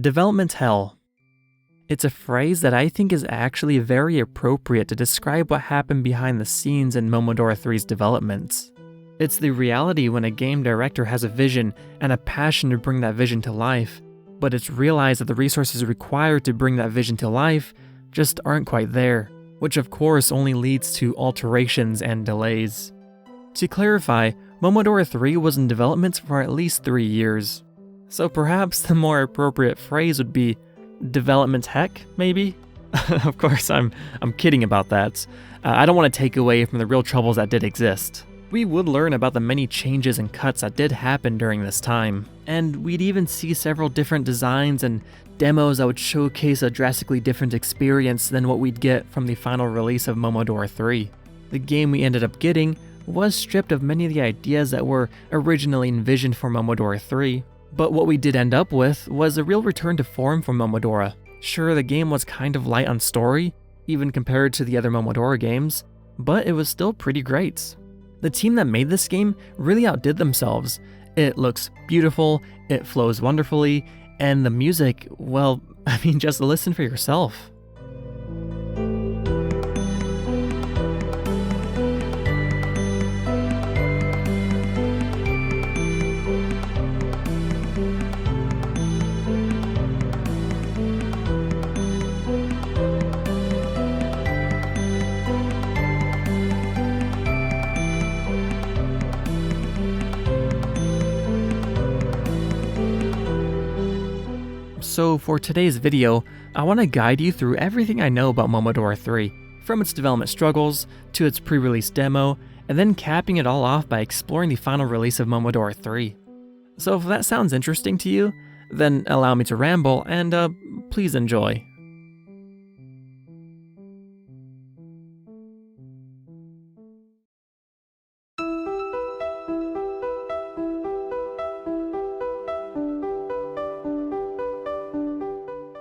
Development hell. It's a phrase that I think is actually very appropriate to describe what happened behind the scenes in Momodora 3's development. It's the reality when a game director has a vision and a passion to bring that vision to life, but it's realized that the resources required to bring that vision to life just aren't quite there, which of course only leads to alterations and delays. To clarify, Momodora 3 was in development for at least 3 years. So perhaps the more appropriate phrase would be development heck, maybe? Of course, I'm kidding about that. I don't want to take away from the real troubles that did exist. We would learn about the many changes and cuts that did happen during this time, and we'd even see several different designs and demos that would showcase a drastically different experience than what we'd get from the final release of Momodora 3. The game we ended up getting was stripped of many of the ideas that were originally envisioned for Momodora 3, but what we did end up with was a real return to form for Momodora. Sure, the game was kind of light on story, even compared to the other Momodora games, but it was still pretty great. The team that made this game really outdid themselves. It looks beautiful, it flows wonderfully, and the music, well, just listen for yourself. So for today's video, I want to guide you through everything I know about Momodora 3, from its development struggles, to its pre-release demo, and then capping it all off by exploring the final release of Momodora 3. So if that sounds interesting to you, then allow me to ramble and please enjoy.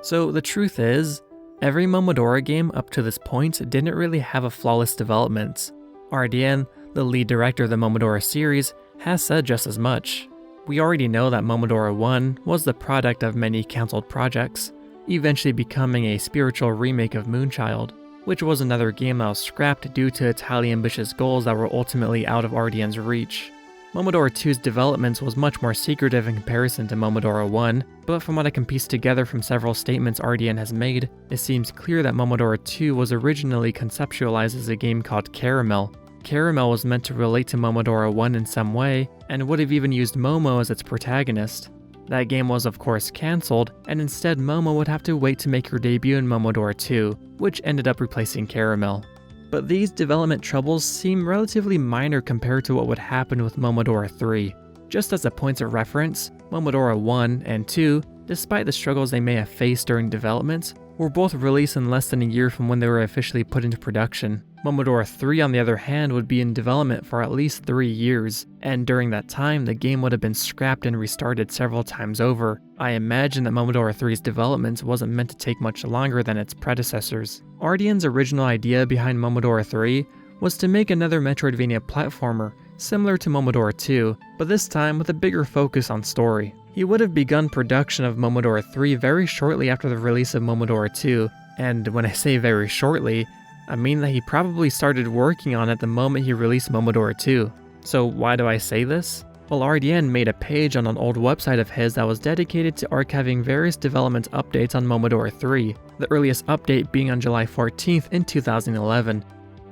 So the truth is, every Momodora game up to this point didn't really have a flawless development. RDN, the lead director of the Momodora series, has said just as much. We already know that Momodora 1 was the product of many cancelled projects, eventually becoming a spiritual remake of Moonchild, which was another game that was scrapped due to its highly ambitious goals that were ultimately out of RDN's reach. Momodora 2's development was much more secretive in comparison to Momodora 1, but from what I can piece together from several statements RDN has made, it seems clear that Momodora 2 was originally conceptualized as a game called Caramel. Caramel was meant to relate to Momodora 1 in some way, and would have even used Momo as its protagonist. That game was of course cancelled, and instead Momo would have to wait to make her debut in Momodora 2, which ended up replacing Caramel. But these development troubles seem relatively minor compared to what would happen with Momodora 3. Just as a point of reference, Momodora 1 and 2, despite the struggles they may have faced during development, were both released in less than a year from when they were officially put into production. Momodora 3 on the other hand would be in development for at least 3 years, and during that time the game would have been scrapped and restarted several times over. I imagine that Momodora 3's development wasn't meant to take much longer than its predecessors. RDN's original idea behind Momodora 3 was to make another Metroidvania platformer, similar to Momodora 2, but this time with a bigger focus on story. He would have begun production of Momodora 3 very shortly after the release of Momodora 2, and when I say very shortly, I mean that he probably started working on it the moment he released Momodora 2. So why do I say this? Well, RDN made a page on an old website of his that was dedicated to archiving various development updates on Momodora 3, the earliest update being on July 14th in 2011.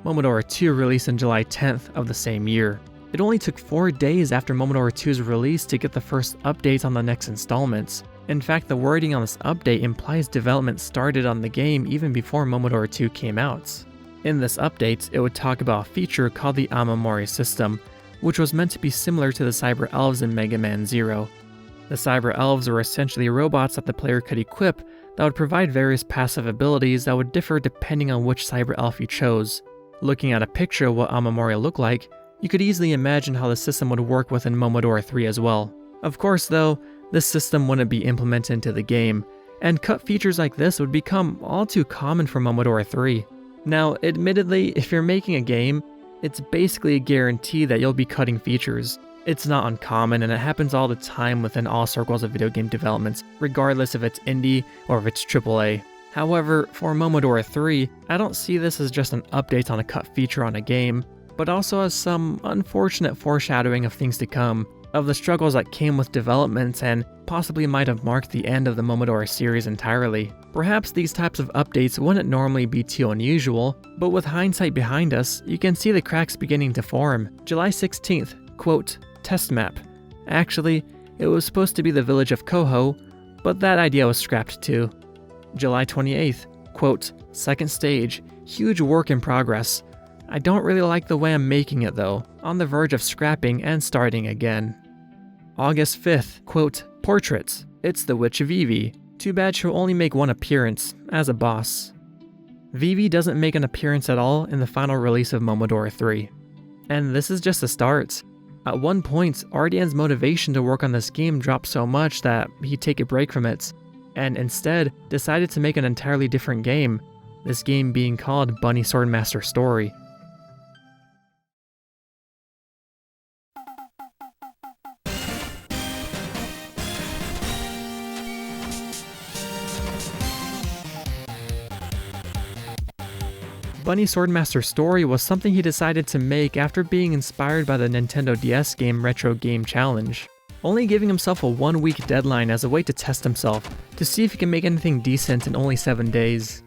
Momodora 2 released on July 10th of the same year. It only took 4 days after Momodora 2's release to get the first update on the next installments. In fact, the wording on this update implies development started on the game even before Momodora 2 came out. In this update, it would talk about a feature called the Amamori system, which was meant to be similar to the Cyber Elves in Mega Man Zero. The Cyber Elves were essentially robots that the player could equip that would provide various passive abilities that would differ depending on which Cyber Elf you chose. Looking at a picture of what Amamori looked like, you could easily imagine how the system would work within Momodora 3 as well. Of course though, this system wouldn't be implemented into the game, and cut features like this would become all too common for Momodora 3. Now, admittedly, if you're making a game, it's basically a guarantee that you'll be cutting features. It's not uncommon, and it happens all the time within all circles of video game developments, regardless if it's indie or if it's AAA. However, for Momodora 3, I don't see this as just an update on a cut feature on a game, but also as some unfortunate foreshadowing of things to come, of the struggles that came with development and possibly might have marked the end of the Momodora series entirely. Perhaps these types of updates wouldn't normally be too unusual, but with hindsight behind us, you can see the cracks beginning to form. July 16th, quote, test map. Actually, it was supposed to be the village of Koho, but that idea was scrapped too. July 28th, quote, second stage, huge work in progress. I don't really like the way I'm making it though, on the verge of scrapping and starting again. August 5th, quote, portraits. It's the Witch Vivi. Too bad she'll only make one appearance, as a boss. Vivi doesn't make an appearance at all in the final release of Momodora 3. And this is just the start. At one point, Ardian's motivation to work on this game dropped so much that he'd take a break from it, and instead decided to make an entirely different game, this game being called Bunny Swordmaster Story. Bunny Swordmaster Story was something he decided to make after being inspired by the Nintendo DS game Retro Game Challenge, only giving himself a 1-week deadline as a way to test himself, to see if he can make anything decent in only 7 days.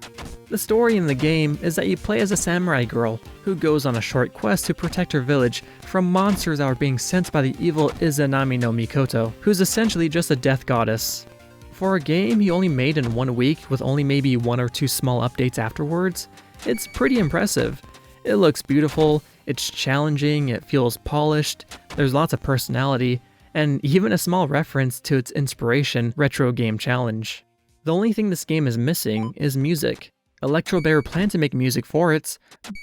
The story in the game is that you play as a samurai girl, who goes on a short quest to protect her village from monsters that are being sent by the evil Izanami no Mikoto, who's essentially just a death goddess. For a game he only made in 1 week with only maybe 1 or 2 small updates afterwards, it's pretty impressive. It looks beautiful, it's challenging, it feels polished, there's lots of personality, and even a small reference to its inspiration, Retro Game Challenge. The only thing this game is missing is music. Electro Bear planned to make music for it,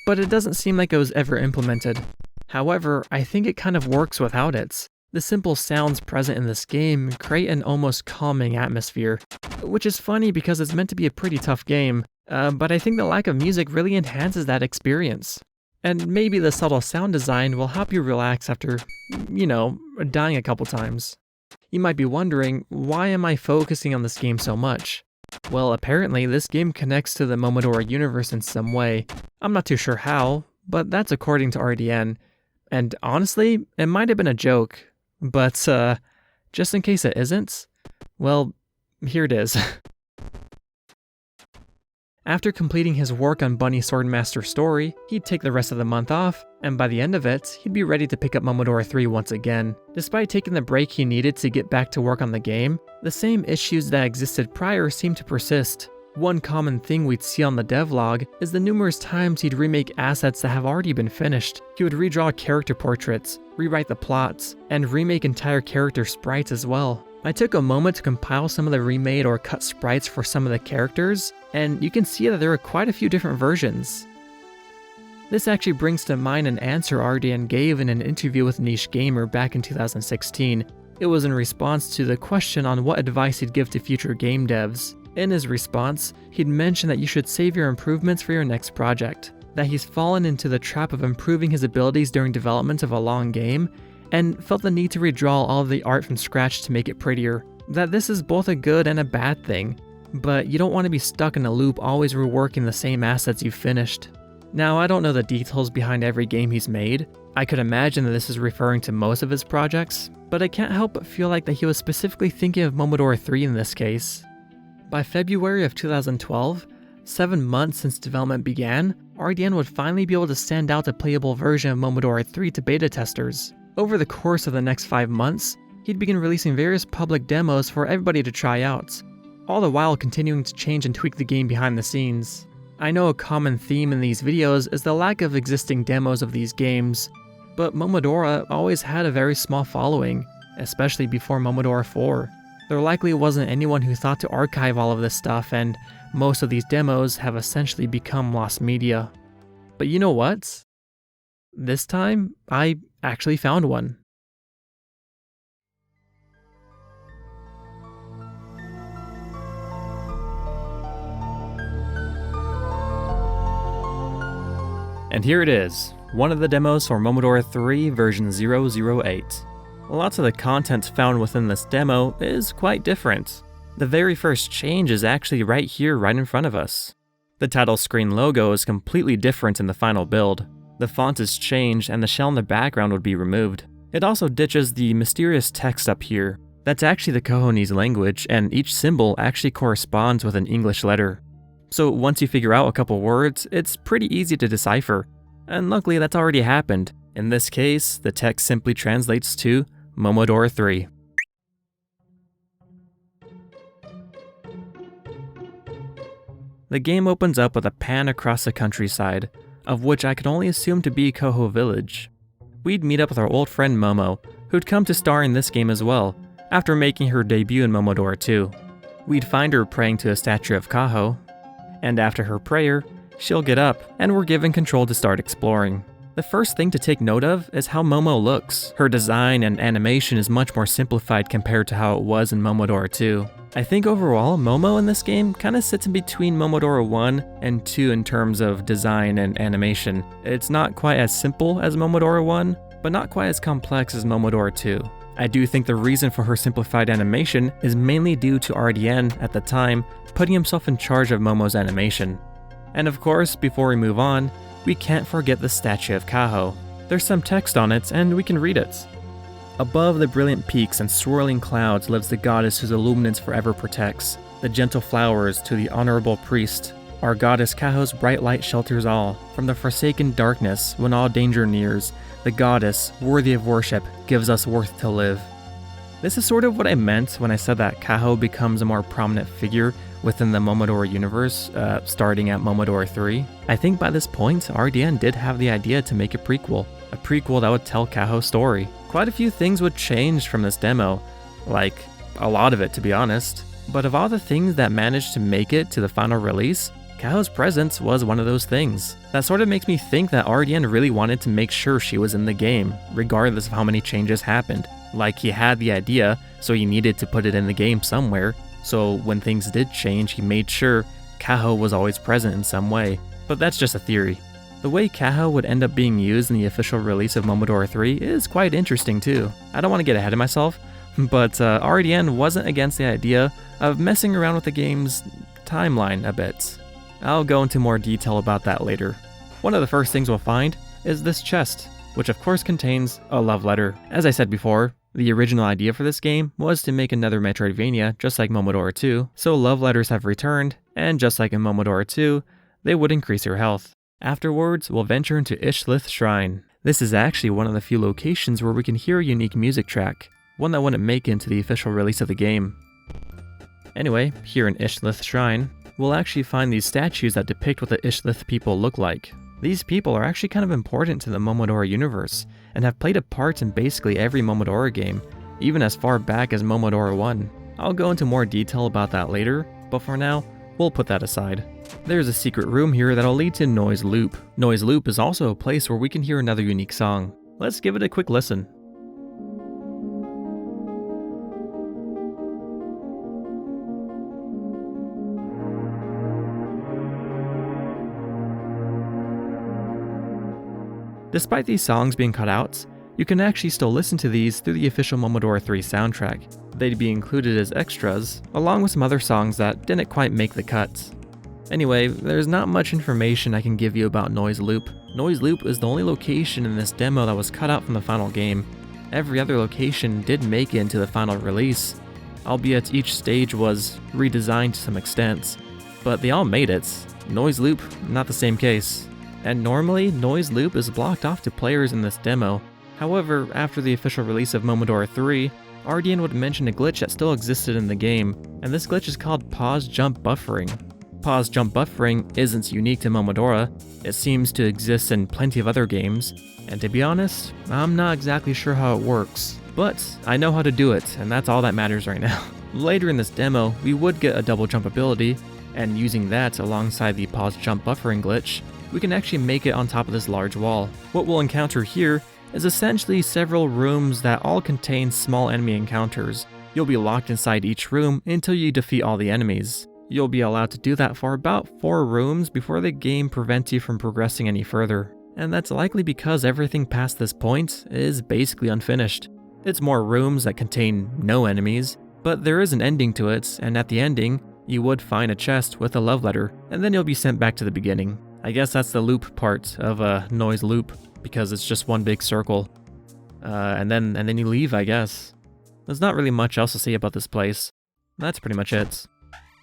but it doesn't seem like it was ever implemented. However, I think it kind of works without it. The simple sounds present in this game create an almost calming atmosphere, which is funny because it's meant to be a pretty tough game, but I think the lack of music really enhances that experience. And maybe the subtle sound design will help you relax after, dying a couple times. You might be wondering, why am I focusing on this game so much? Well, apparently this game connects to the Momodora universe in some way. I'm not too sure how, but that's according to RDN. And honestly, it might have been a joke, but just in case it isn't, well, here it is. After completing his work on Bunny Swordmaster Story, he'd take the rest of the month off, and by the end of it, he'd be ready to pick up Momodora 3 once again. Despite taking the break he needed to get back to work on the game, the same issues that existed prior seemed to persist. One common thing we'd see on the devlog is the numerous times he'd remake assets that have already been finished. He would redraw character portraits, rewrite the plots, and remake entire character sprites as well. I took a moment to compile some of the remade or cut sprites for some of the characters, and you can see that there are quite a few different versions. This actually brings to mind an answer RDN gave in an interview with Niche Gamer back in 2016. It was in response to the question on what advice he'd give to future game devs. In his response, he'd mentioned that you should save your improvements for your next project, that he's fallen into the trap of improving his abilities during development of a long game, and felt the need to redraw all of the art from scratch to make it prettier. That this is both a good and a bad thing, but you don't want to be stuck in a loop always reworking the same assets you've finished. Now, I don't know the details behind every game he's made. I could imagine that this is referring to most of his projects, but I can't help but feel like that he was specifically thinking of Momodora 3 in this case. By February of 2012, 7 months since development began, RDN would finally be able to send out a playable version of Momodora 3 to beta testers. Over the course of the next 5 months, he'd begin releasing various public demos for everybody to try out, all the while continuing to change and tweak the game behind the scenes. I know a common theme in these videos is the lack of existing demos of these games, but Momodora always had a very small following, especially before Momodora 4. There likely wasn't anyone who thought to archive all of this stuff, and most of these demos have essentially become lost media. But you know what? This time, I actually found one. And here it is, one of the demos for Momodora 3 version 008. Lots of the content found within this demo is quite different. The very first change is actually right here, right in front of us. The title screen logo is completely different in the final build. The font is changed and the shell in the background would be removed. It also ditches the mysterious text up here. That's actually the Kohonese language, and each symbol actually corresponds with an English letter. So once you figure out a couple words, it's pretty easy to decipher. And luckily that's already happened. In this case, the text simply translates to Momodora 3. The game opens up with a pan across the countryside, of which I could only assume to be Koho Village. We'd meet up with our old friend Momo, who'd come to star in this game as well, after making her debut in Momodora 2. We'd find her praying to a statue of Kaho, and after her prayer, she'll get up, and we're given control to start exploring. The first thing to take note of is how Momo looks. Her design and animation is much more simplified compared to how it was in Momodora 2. I think overall, Momo in this game kinda sits in between Momodora 1 and 2 in terms of design and animation. It's not quite as simple as Momodora 1, but not quite as complex as Momodora 2. I do think the reason for her simplified animation is mainly due to RDN, at the time, putting himself in charge of Momo's animation. And of course, before we move on, we can't forget the statue of Kaho. There's some text on it, and we can read it. Above the brilliant peaks and swirling clouds lives the goddess whose illuminance forever protects. The gentle flowers to the honorable priest. Our goddess Kaho's bright light shelters all. From the forsaken darkness, when all danger nears, the goddess, worthy of worship, gives us worth to live. This is sort of what I meant when I said that Kaho becomes a more prominent figure within the Momodora universe, starting at Momodora 3. I think by this point, RDN did have the idea to make a prequel that would tell Kaho's story. Quite a few things would change from this demo, like a lot of it to be honest, but of all the things that managed to make it to the final release, Kaho's presence was one of those things. That sort of makes me think that RDN really wanted to make sure she was in the game, regardless of how many changes happened. Like he had the idea, so he needed to put it in the game somewhere, so when things did change, he made sure Kaho was always present in some way. But that's just a theory. The way Kaho would end up being used in the official release of Momodora 3 is quite interesting too. I don't want to get ahead of myself, but RDN wasn't against the idea of messing around with the game's timeline a bit. I'll go into more detail about that later. One of the first things we'll find is this chest, which of course contains a love letter. As I said before, the original idea for this game was to make another Metroidvania just like Momodora 2, so love letters have returned, and just like in Momodora 2, they would increase your health. Afterwards, we'll venture into Ishlith Shrine. This is actually one of the few locations where we can hear a unique music track, one that wouldn't make it into the official release of the game. Anyway, here in Ishlith Shrine, we'll actually find these statues that depict what the Ishlith people look like. These people are actually kind of important to the Momodora universe, and have played a part in basically every Momodora game, even as far back as Momodora 1. I'll go into more detail about that later, but for now, we'll put that aside. There's a secret room here that'll lead to Noise Loop. Noise Loop is also a place where we can hear another unique song. Let's give it a quick listen. Despite these songs being cut out, you can actually still listen to these through the official Momodora 3 soundtrack. They'd be included as extras, along with some other songs that didn't quite make the cut. Anyway, there's not much information I can give you about Noise Loop. Noise Loop is the only location in this demo that was cut out from the final game. Every other location did make it into the final release, albeit each stage was redesigned to some extent, but they all made it. Noise Loop, not the same case. And normally, Noise Loop is blocked off to players in this demo. However, after the official release of Momodora 3, RDN would mention a glitch that still existed in the game, and this glitch is called pause jump buffering. Pause jump buffering isn't unique to Momodora, it seems to exist in plenty of other games, and to be honest, I'm not exactly sure how it works, but I know how to do it, and that's all that matters right now. Later in this demo, we would get a double jump ability, and using that alongside the pause jump buffering glitch, we can actually make it on top of this large wall. What we'll encounter here is essentially several rooms that all contain small enemy encounters. You'll be locked inside each room until you defeat all the enemies. You'll be allowed to do that for about 4 rooms before the game prevents you from progressing any further. And that's likely because everything past this point is basically unfinished. It's more rooms that contain no enemies, but there is an ending to it, and at the ending, you would find a chest with a love letter, and then you'll be sent back to the beginning. I guess that's the loop part of a noise loop, because it's just one big circle. And then you leave, I guess. There's not really much else to say about this place. That's pretty much it.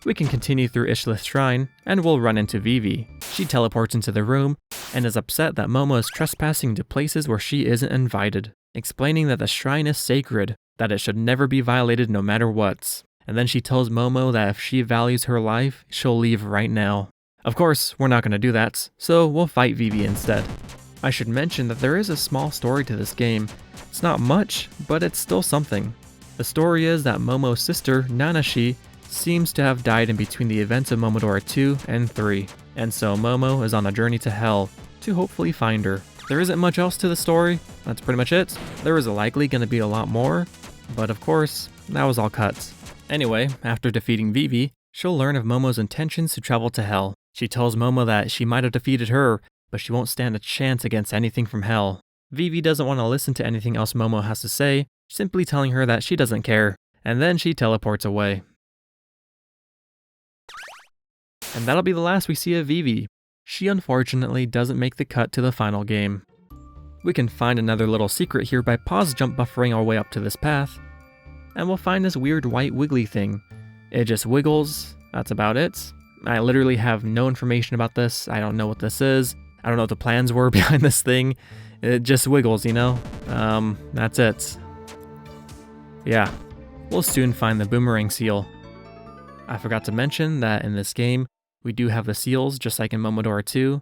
We can continue through Ishlith's shrine, and we'll run into Vivi. She teleports into the room, and is upset that Momo is trespassing to places where she isn't invited, explaining that the shrine is sacred, that it should never be violated no matter what. And then she tells Momo that if she values her life, she'll leave right now. Of course, we're not going to do that, so we'll fight Vivi instead. I should mention that there is a small story to this game. It's not much, but it's still something. The story is that Momo's sister, Nanashi, seems to have died in between the events of Momodora 2 and 3, and so Momo is on a journey to hell to hopefully find her. There isn't much else to the story, that's pretty much it. There is likely going to be a lot more, but of course, that was all cuts. Anyway, after defeating Vivi, she'll learn of Momo's intentions to travel to hell. She tells Momo that she might have defeated her, but she won't stand a chance against anything from hell. Vivi doesn't want to listen to anything else Momo has to say, simply telling her that she doesn't care, and then she teleports away. And that'll be the last we see of Vivi. She unfortunately doesn't make the cut to the final game. We can find another little secret here by pause jump buffering our way up to this path, and we'll find this weird white wiggly thing. It just wiggles, that's about it. I literally have no information about this, I don't know what this is, I don't know what the plans were behind this thing. It just wiggles, you know? That's it. Yeah, we'll soon find the boomerang seal. I forgot to mention that in this game, we do have the seals just like in Momodora 2,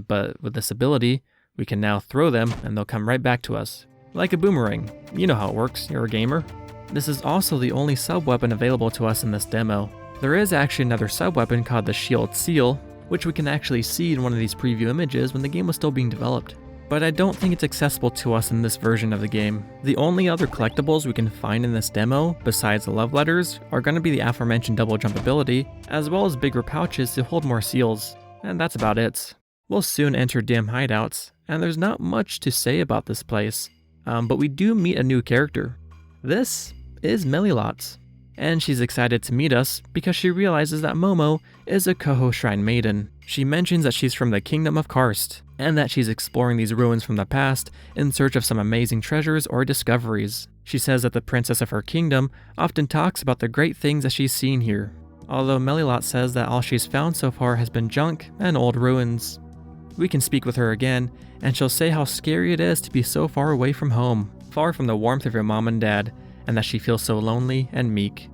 but with this ability, we can now throw them and they'll come right back to us. Like a boomerang. You know how it works, you're a gamer. This is also the only sub-weapon available to us in this demo. There is actually another sub-weapon called the Shield Seal, which we can actually see in one of these preview images when the game was still being developed. But I don't think it's accessible to us in this version of the game. The only other collectibles we can find in this demo, besides the love letters, are going to be the aforementioned double jump ability, as well as bigger pouches to hold more seals. And that's about it. We'll soon enter dim hideouts, and there's not much to say about this place. But we do meet a new character. This is Melilot, and she's excited to meet us because she realizes that Momo is a Koho Shrine Maiden. She mentions that she's from the Kingdom of Karst, and that she's exploring these ruins from the past in search of some amazing treasures or discoveries. She says that the princess of her kingdom often talks about the great things that she's seen here, although Melilot says that all she's found so far has been junk and old ruins. We can speak with her again, and she'll say how scary it is to be so far away from home, far from the warmth of your mom and dad, and that she feels so lonely and meek.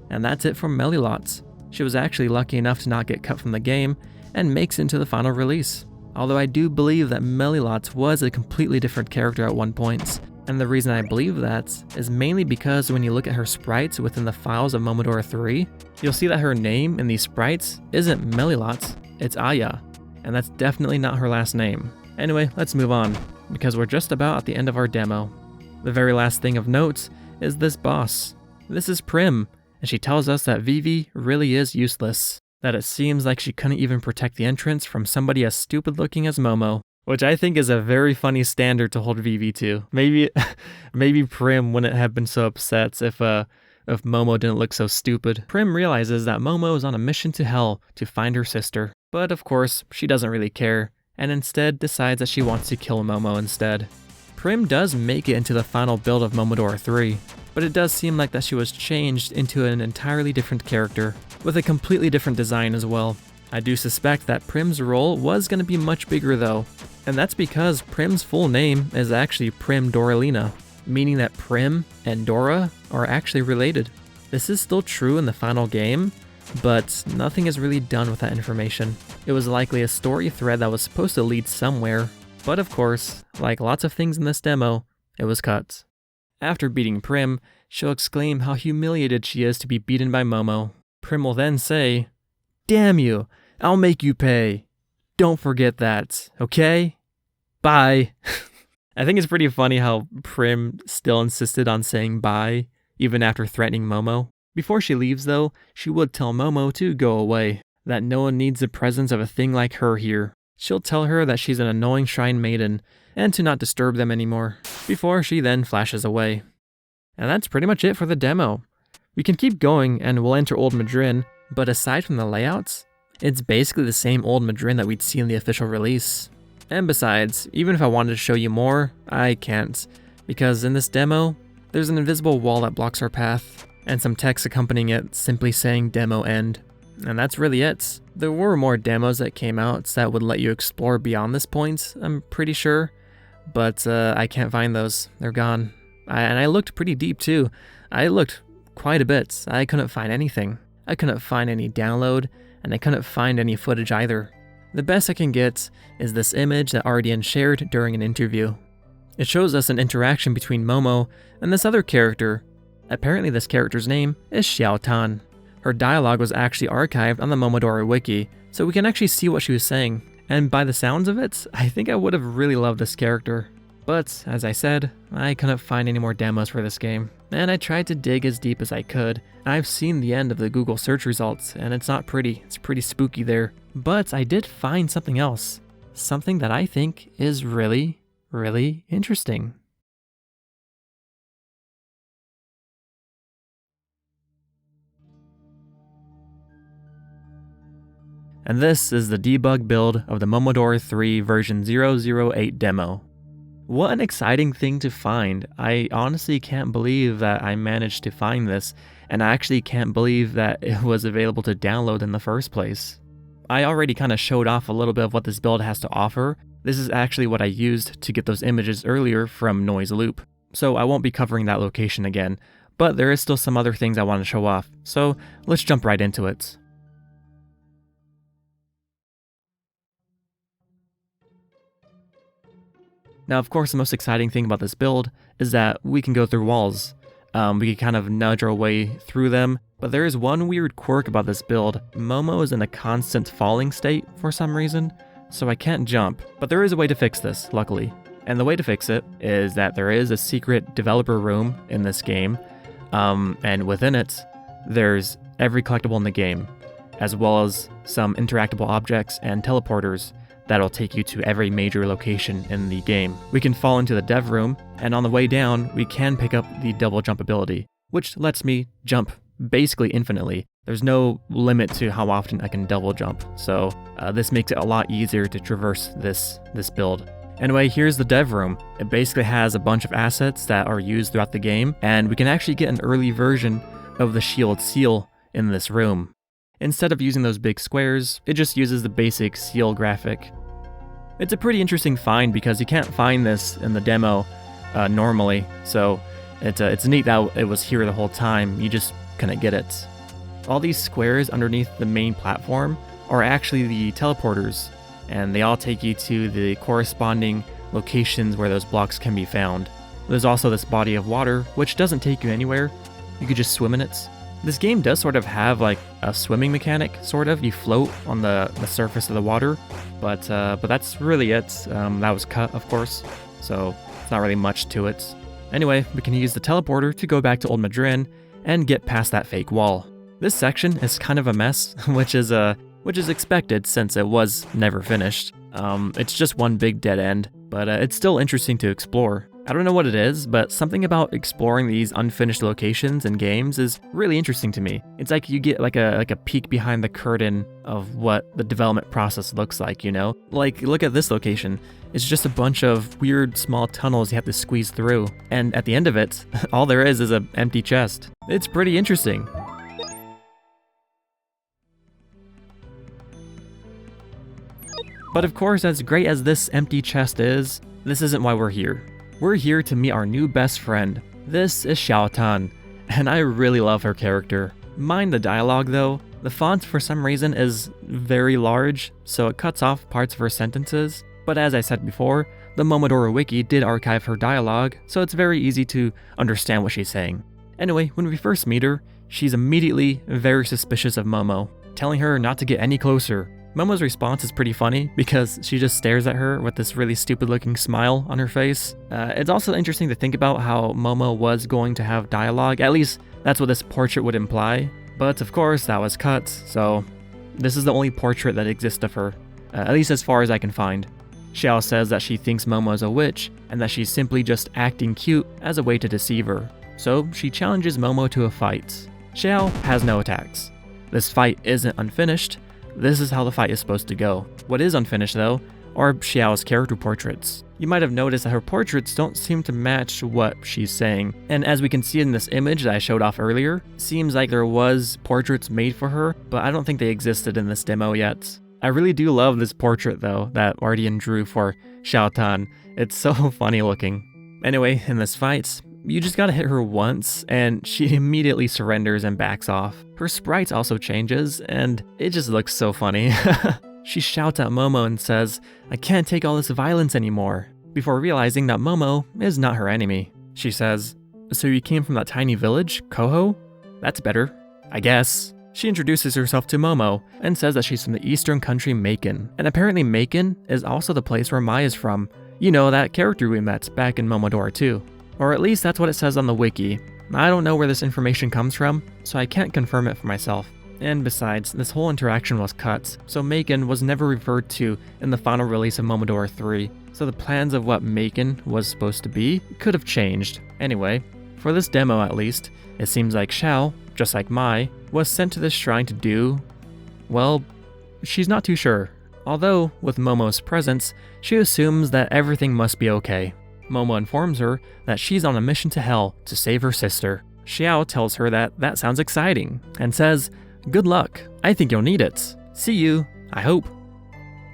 And that's it from Melilot. She was actually lucky enough to not get cut from the game, and makes it into the final release. Although I do believe that Melilot was a completely different character at one point, and the reason I believe that is mainly because when you look at her sprites within the files of Momodora 3, you'll see that her name in these sprites isn't Melilot, it's Aya, and that's definitely not her last name. Anyway, let's move on, because we're just about at the end of our demo. The very last thing of note is this boss. This is Prim, and she tells us that Vivi really is useless, that it seems like she couldn't even protect the entrance from somebody as stupid looking as Momo, which I think is a very funny standard to hold Vivi to. Maybe Prim wouldn't have been so upset if Momo didn't look so stupid. Prim realizes that Momo is on a mission to hell to find her sister, but of course she doesn't really care, and instead decides that she wants to kill Momo instead. Prim does make it into the final build of Momodora 3, but it does seem like that she was changed into an entirely different character, with a completely different design as well. I do suspect that Prim's role was going to be much bigger though, and that's because Prim's full name is actually Prim Doralina, meaning that Prim and Dora are actually related. This is still true in the final game, but nothing is really done with that information. It was likely a story thread that was supposed to lead somewhere, but of course, like lots of things in this demo, it was cut. After beating Prim, she'll exclaim how humiliated she is to be beaten by Momo. Prim will then say, "Damn you, I'll make you pay. Don't forget that, okay? Bye." I think it's pretty funny how Prim still insisted on saying bye, even after threatening Momo. Before she leaves though, she would tell Momo to go away, that no one needs the presence of a thing like her here. she'll tell her that she's an annoying shrine maiden and to not disturb them anymore, before she then flashes away. And that's pretty much it for the demo. We can keep going and we'll enter Old Madryn, but aside from the layouts, it's basically the same Old Madryn that we'd see in the official release. And besides, even if I wanted to show you more, I can't, because in this demo, there's an invisible wall that blocks our path, and some text accompanying it simply saying demo end. And that's really it. There were more demos that came out that would let you explore beyond this point, I'm pretty sure, but I can't find those. They're gone. And I looked pretty deep too. I looked quite a bit. I couldn't find anything. I couldn't find any download, and I couldn't find any footage either. The best I can get is this image that Ardian shared during an interview. It shows us an interaction between Momo and this other character. Apparently this character's name is Xiao Tan. Her dialogue was actually archived on the Momodora wiki, so we can actually see what she was saying. And by the sounds of it, I think I would have really loved this character. But, as I said, I couldn't find any more demos for this game, and I tried to dig as deep as I could. I've seen the end of the Google search results, and it's not pretty. It's pretty spooky there. But I did find something else. Something that I think is really, really interesting. And this is the debug build of the Momodora 3 version 008 demo. What an exciting thing to find. I honestly can't believe that I managed to find this, and I actually can't believe that it was available to download in the first place. I already kind of showed off a little bit of what this build has to offer. This is actually what I used to get those images earlier from Noise Loop, so I won't be covering that location again, but there is still some other things I want to show off, so let's jump right into it. Now, of course, the most exciting thing about this build is that we can go through walls. We can kind of nudge our way through them, but there is one weird quirk about this build. Momo is in a constant falling state for some reason, so I can't jump, but there is a way to fix this, luckily. And the way to fix it is that there is a secret developer room in this game, and within it, there's every collectible in the game, as well as some interactable objects and teleporters that'll take you to every major location in the game. We can fall into the dev room, and on the way down, we can pick up the double jump ability, which lets me jump basically infinitely. There's no limit to how often I can double jump, so this makes it a lot easier to traverse this build. Anyway, here's the dev room. It basically has a bunch of assets that are used throughout the game, and we can actually get an early version of the shield seal in this room. Instead of using those big squares, it just uses the basic seal graphic. It's a pretty interesting find because you can't find this in the demo normally, so it's neat that it was here the whole time, you just couldn't get it. All these squares underneath the main platform are actually the teleporters, and they all take you to the corresponding locations where those blocks can be found. There's also this body of water, which doesn't take you anywhere, you could just swim in it. This game does sort of have like a swimming mechanic, sort of. You float on the surface of the water, but that's really it. That was cut, of course, so it's not really much to it. Anyway, we can use the teleporter to go back to Old Madryn and get past that fake wall. This section is kind of a mess, which is expected since it was never finished. It's just one big dead end, but it's still interesting to explore. I don't know what it is, but something about exploring these unfinished locations in games is really interesting to me. It's like you get like a peek behind the curtain of what the development process looks like, you know? Like, look at this location. It's just a bunch of weird small tunnels you have to squeeze through, and at the end of it, all there is an empty chest. It's pretty interesting. But of course, as great as this empty chest is, this isn't why we're here. We're here to meet our new best friend. This is Xiao Tan, and I really love her character. Mind the dialogue though. The font for some reason is very large, so it cuts off parts of her sentences, but as I said before, the Momodora wiki did archive her dialogue, so it's very easy to understand what she's saying. Anyway, when we first meet her, she's immediately very suspicious of Momo, telling her not to get any closer. Momo's response is pretty funny because she just stares at her with this really stupid looking smile on her face. It's also interesting to think about how Momo was going to have dialogue, at least that's what this portrait would imply. But of course that was cut, so this is the only portrait that exists of her. at least as far as I can find. Xiao says that she thinks Momo is a witch, and that she's simply just acting cute as a way to deceive her. So she challenges Momo to a fight. Xiao has no attacks. This fight isn't unfinished. This is how the fight is supposed to go. What is unfinished though, are Xiao's character portraits. You might have noticed that her portraits don't seem to match what she's saying. And as we can see in this image that I showed off earlier, seems like there was portraits made for her, but I don't think they existed in this demo yet. I really do love this portrait though, that Ardian drew for Xiao Tan. It's so funny looking. Anyway, in this fight, you just gotta hit her once, and she immediately surrenders and backs off. Her sprite also changes, and it just looks so funny. She shouts at Momo and says, "I can't take all this violence anymore," before realizing that Momo is not her enemy. She says, "So you came from that tiny village, Koho? That's better, I guess." She introduces herself to Momo and says that she's from the eastern country Macon, and apparently Macon is also the place where Mai is from. You know, that character we met back in Momodora 2. Or at least that's what it says on the wiki. I don't know where this information comes from, so I can't confirm it for myself. And besides, this whole interaction was cut, so Macon was never referred to in the final release of Momodora 3, so the plans of what Macon was supposed to be could have changed. Anyway, for this demo at least, it seems like Xiao, just like Mai, was sent to this shrine to do, well, she's not too sure. Although, with Momo's presence, she assumes that everything must be okay. Momo informs her that she's on a mission to hell to save her sister. Xiao tells her that sounds exciting, and says, "Good luck, I think you'll need it. See you, I hope."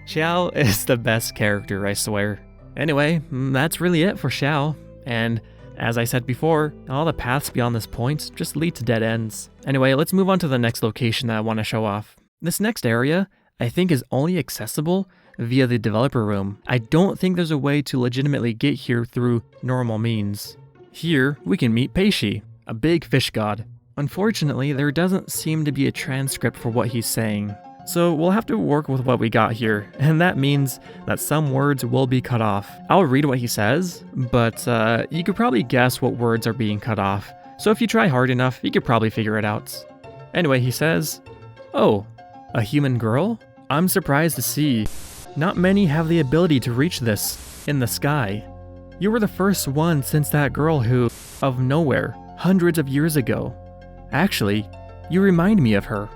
Xiao is the best character, I swear. Anyway, that's really it for Xiao, and as I said before, all the paths beyond this point just lead to dead ends. Anyway, let's move on to the next location that I want to show off. This next area, I think, is only accessible via the developer room. I don't think there's a way to legitimately get here through normal means. Here, we can meet Peishi, a big fish god. Unfortunately, there doesn't seem to be a transcript for what he's saying, so we'll have to work with what we got here, and that means that some words will be cut off. I'll read what he says, but you could probably guess what words are being cut off, so if you try hard enough, you could probably figure it out. Anyway, he says, "Oh, a human girl? I'm surprised to see. Not many have the ability to reach this in the sky. You were the first one since that girl who, of nowhere, hundreds of years ago. Actually, you remind me of her.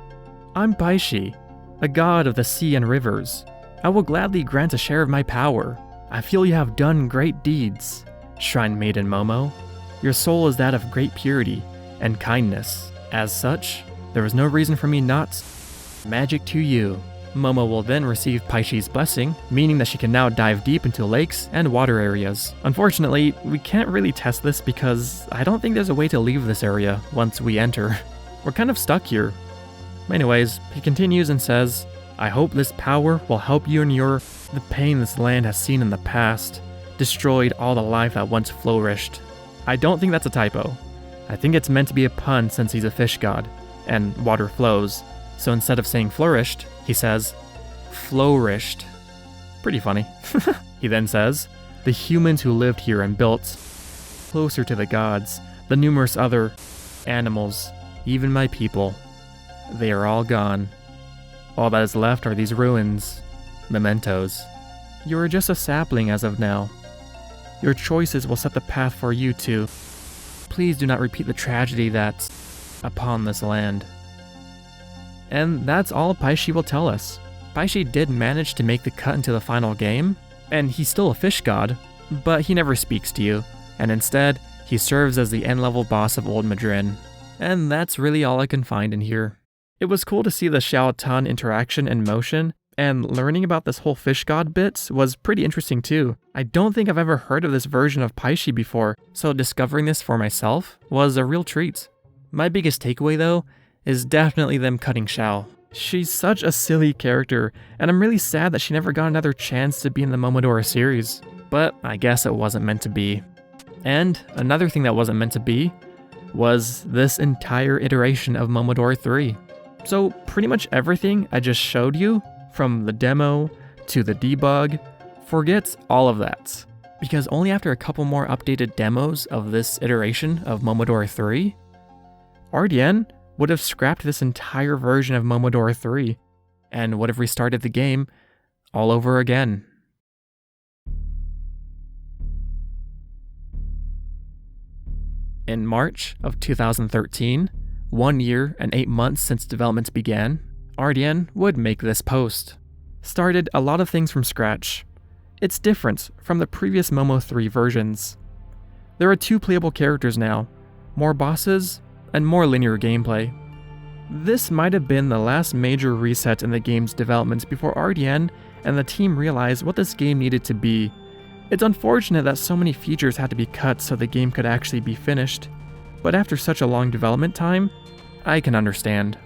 I'm Paishi, a god of the sea and rivers. I will gladly grant a share of my power. I feel you have done great deeds, Shrine Maiden Momo. Your soul is that of great purity and kindness. As such, there is no reason for me not magic to you." Momo will then receive Paishi's blessing, meaning that she can now dive deep into lakes and water areas. Unfortunately, we can't really test this because I don't think there's a way to leave this area once we enter. We're kind of stuck here. Anyways, he continues and says, "I hope this power will help you endure the pain this land has seen in the past, destroyed all the life that once flourished." I don't think that's a typo. I think it's meant to be a pun since he's a fish god, and water flows. So instead of saying flourished, he says, flourished. Pretty funny. He then says, "The humans who lived here and built closer to the gods, the numerous other animals, even my people, they are all gone. All that is left are these ruins, mementos. You are just a sapling as of now. Your choices will set the path for you too. Please do not repeat the tragedy that's upon this land." And that's all Paishi will tell us. Paishi did manage to make the cut into the final game, and he's still a fish god, but he never speaks to you, and instead, he serves as the end-level boss of Old Madrin. And that's really all I can find in here. It was cool to see the Xiao Tan interaction in motion, and learning about this whole fish god bit was pretty interesting too. I don't think I've ever heard of this version of Paishi before, so discovering this for myself was a real treat. My biggest takeaway though, is definitely them cutting Xiao. She's such a silly character, and I'm really sad that she never got another chance to be in the Momodora series. But I guess it wasn't meant to be. And another thing that wasn't meant to be was this entire iteration of Momodora 3. So pretty much everything I just showed you, from the demo to the debug, forget all of that. Because only after a couple more updated demos of this iteration of Momodora 3, Ardian would have scrapped this entire version of Momodora 3 and would have restarted the game all over again. In March of 2013, 1 year and 8 months since development began, RDN would make this post. Started a lot of things from scratch. It's different from the previous Momo 3 versions. There are 2 playable characters now, more bosses, and more linear gameplay. This might have been the last major reset in the game's development before RDN and the team realized what this game needed to be. It's unfortunate that so many features had to be cut so the game could actually be finished, but after such a long development time, I can understand.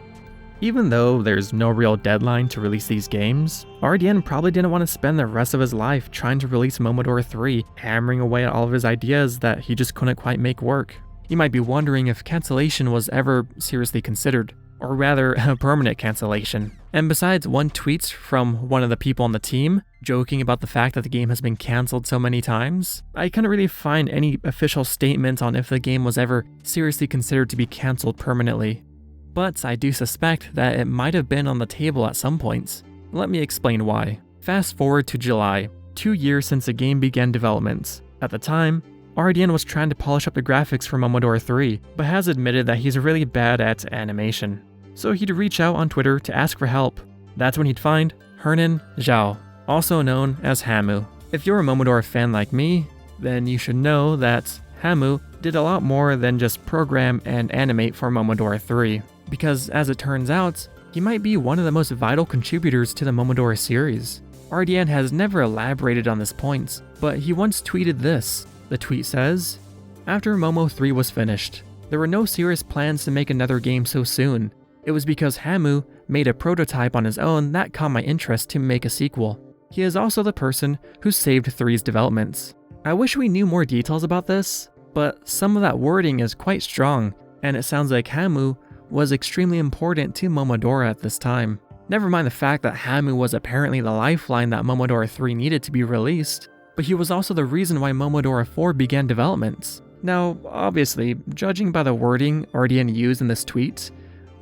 Even though there's no real deadline to release these games, RDN probably didn't want to spend the rest of his life trying to release Momodora 3, hammering away at all of his ideas that he just couldn't quite make work. You might be wondering if cancellation was ever seriously considered, or rather a permanent cancellation. And besides one tweet from one of the people on the team joking about the fact that the game has been cancelled so many times, I couldn't really find any official statement on if the game was ever seriously considered to be cancelled permanently. But I do suspect that it might have been on the table at some points. Let me explain why. Fast forward to July, 2 years since the game began development. At the time, RDN was trying to polish up the graphics for Momodora 3, but has admitted that he's really bad at animation. So he'd reach out on Twitter to ask for help. That's when he'd find Hernan Zhao, also known as Hamu. If you're a Momodora fan like me, then you should know that Hamu did a lot more than just program and animate for Momodora 3, because as it turns out, he might be one of the most vital contributors to the Momodora series. RDN has never elaborated on this point, but he once tweeted this. The tweet says, "After Momo 3 was finished, there were no serious plans to make another game so soon. It was because Hamu made a prototype on his own that caught my interest to make a sequel. He is also the person who saved 3's developments." I wish we knew more details about this, but some of that wording is quite strong, and it sounds like Hamu was extremely important to Momodora at this time. Never mind the fact that Hamu was apparently the lifeline that Momodora 3 needed to be released, but he was also the reason why Momodora 4 began development. Now, obviously, judging by the wording RDN used in this tweet,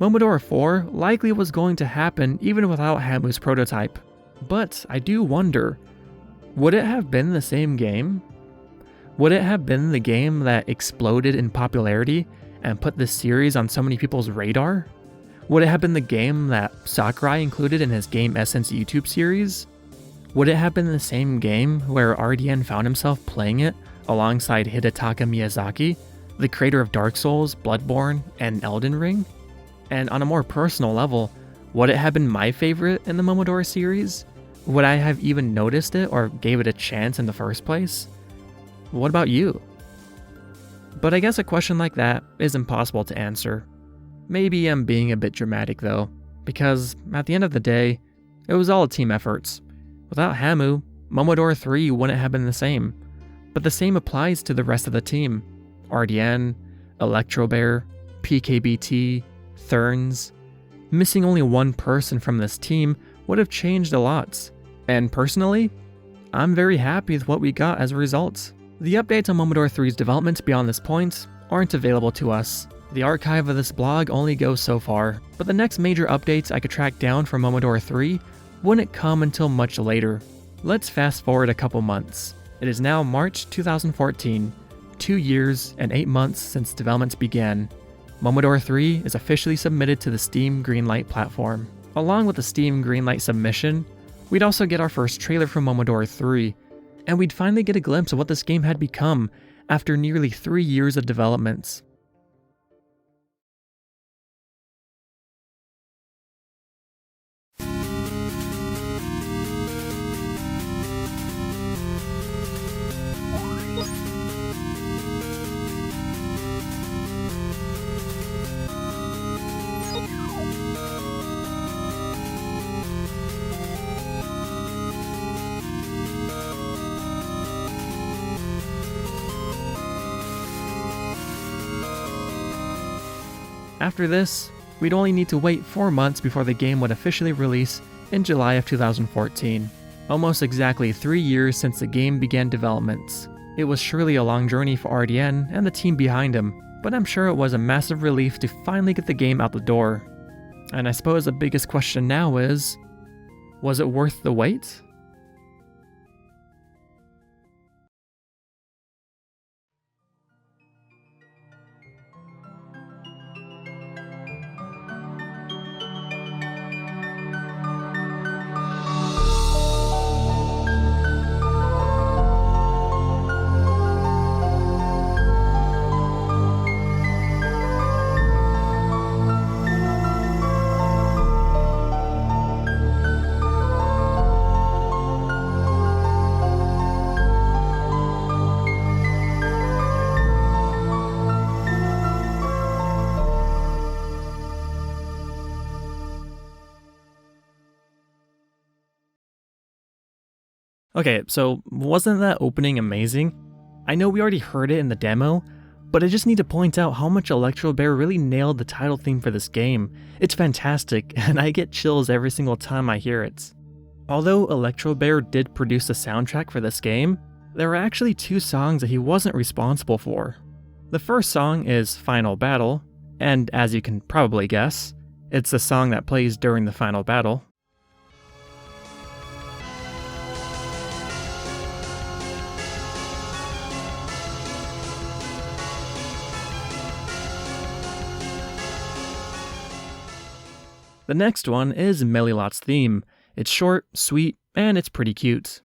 Momodora 4 likely was going to happen even without Hamu's prototype. But I do wonder, would it have been the same game? Would it have been the game that exploded in popularity and put this series on so many people's radar? Would it have been the game that Sakurai included in his Game Essence YouTube series? Would it have been the same game where RDN found himself playing it alongside Hidetaka Miyazaki, the creator of Dark Souls, Bloodborne, and Elden Ring? And on a more personal level, would it have been my favorite in the Momodora series? Would I have even noticed it or gave it a chance in the first place? What about you? But I guess a question like that is impossible to answer. Maybe I'm being a bit dramatic though, because at the end of the day, it was all a team effort. Without Hamu, Momodora 3 wouldn't have been the same. But the same applies to the rest of the team. RDN, Electrobear, PKBT, Thurns. Missing only one person from this team would have changed a lot. And personally, I'm very happy with what we got as a result. The updates on Momodora 3's development beyond this point aren't available to us. The archive of this blog only goes so far, but the next major updates I could track down for Momodora 3 wouldn't come until much later. Let's fast forward a couple months. It is now March 2014, 2 years and 8 months since development began. Momodora 3 is officially submitted to the Steam Greenlight platform. Along with the Steam Greenlight submission, we'd also get our first trailer for Momodora 3, and we'd finally get a glimpse of what this game had become after nearly 3 years of development. After this, we'd only need to wait 4 months before the game would officially release in July of 2014. Almost exactly 3 years since the game began development. It was surely a long journey for RDN and the team behind him, but I'm sure it was a massive relief to finally get the game out the door. And I suppose the biggest question now is, was it worth the wait? Okay, so wasn't that opening amazing? I know we already heard it in the demo, but I just need to point out how much Electro Bear really nailed the title theme for this game. It's fantastic, and I get chills every single time I hear it. Although Electro Bear did produce the soundtrack for this game, there are actually 2 songs that he wasn't responsible for. The first song is Final Battle, and as you can probably guess, it's the song that plays during the final battle. The next one is Melilot's theme. It's short, sweet, and it's pretty cute.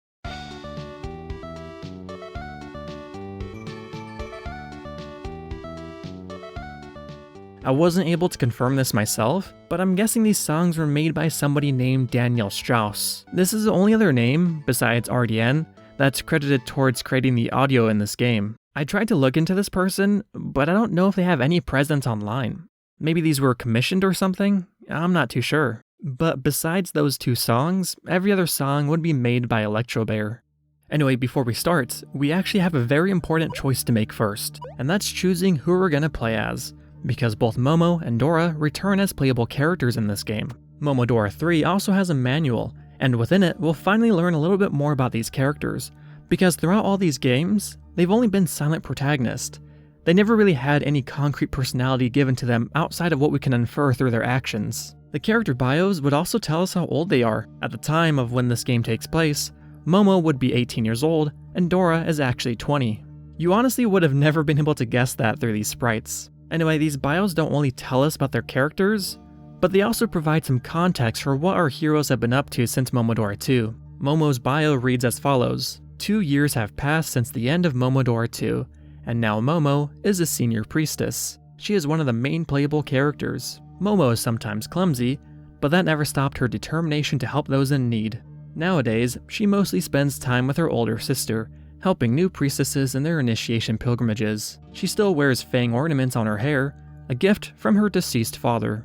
I wasn't able to confirm this myself, but I'm guessing these songs were made by somebody named Daniel Strauss. This is the only other name, besides RDN, that's credited towards creating the audio in this game. I tried to look into this person, but I don't know if they have any presence online. Maybe these were commissioned or something? I'm not too sure. But besides those 2 songs, every other song would be made by Electro Bear. Anyway, before we start, we actually have a very important choice to make first, and that's choosing who we're gonna play as, because both Momo and Dora return as playable characters in this game. Momodora 3 also has a manual, and within it, we'll finally learn a little bit more about these characters, because throughout all these games, they've only been silent protagonists. They never really had any concrete personality given to them outside of what we can infer through their actions. The character bios would also tell us how old they are. At the time of when this game takes place, Momo would be 18 years old, and Dora is actually 20. You honestly would have never been able to guess that through these sprites. Anyway, these bios don't only tell us about their characters, but they also provide some context for what our heroes have been up to since Momodora 2. Momo's bio reads as follows: 2 years have passed since the end of Momodora 2, and now Momo is a senior priestess. She is one of the main playable characters. Momo is sometimes clumsy, but that never stopped her determination to help those in need. Nowadays, she mostly spends time with her older sister, helping new priestesses in their initiation pilgrimages. She still wears fang ornaments on her hair, a gift from her deceased father.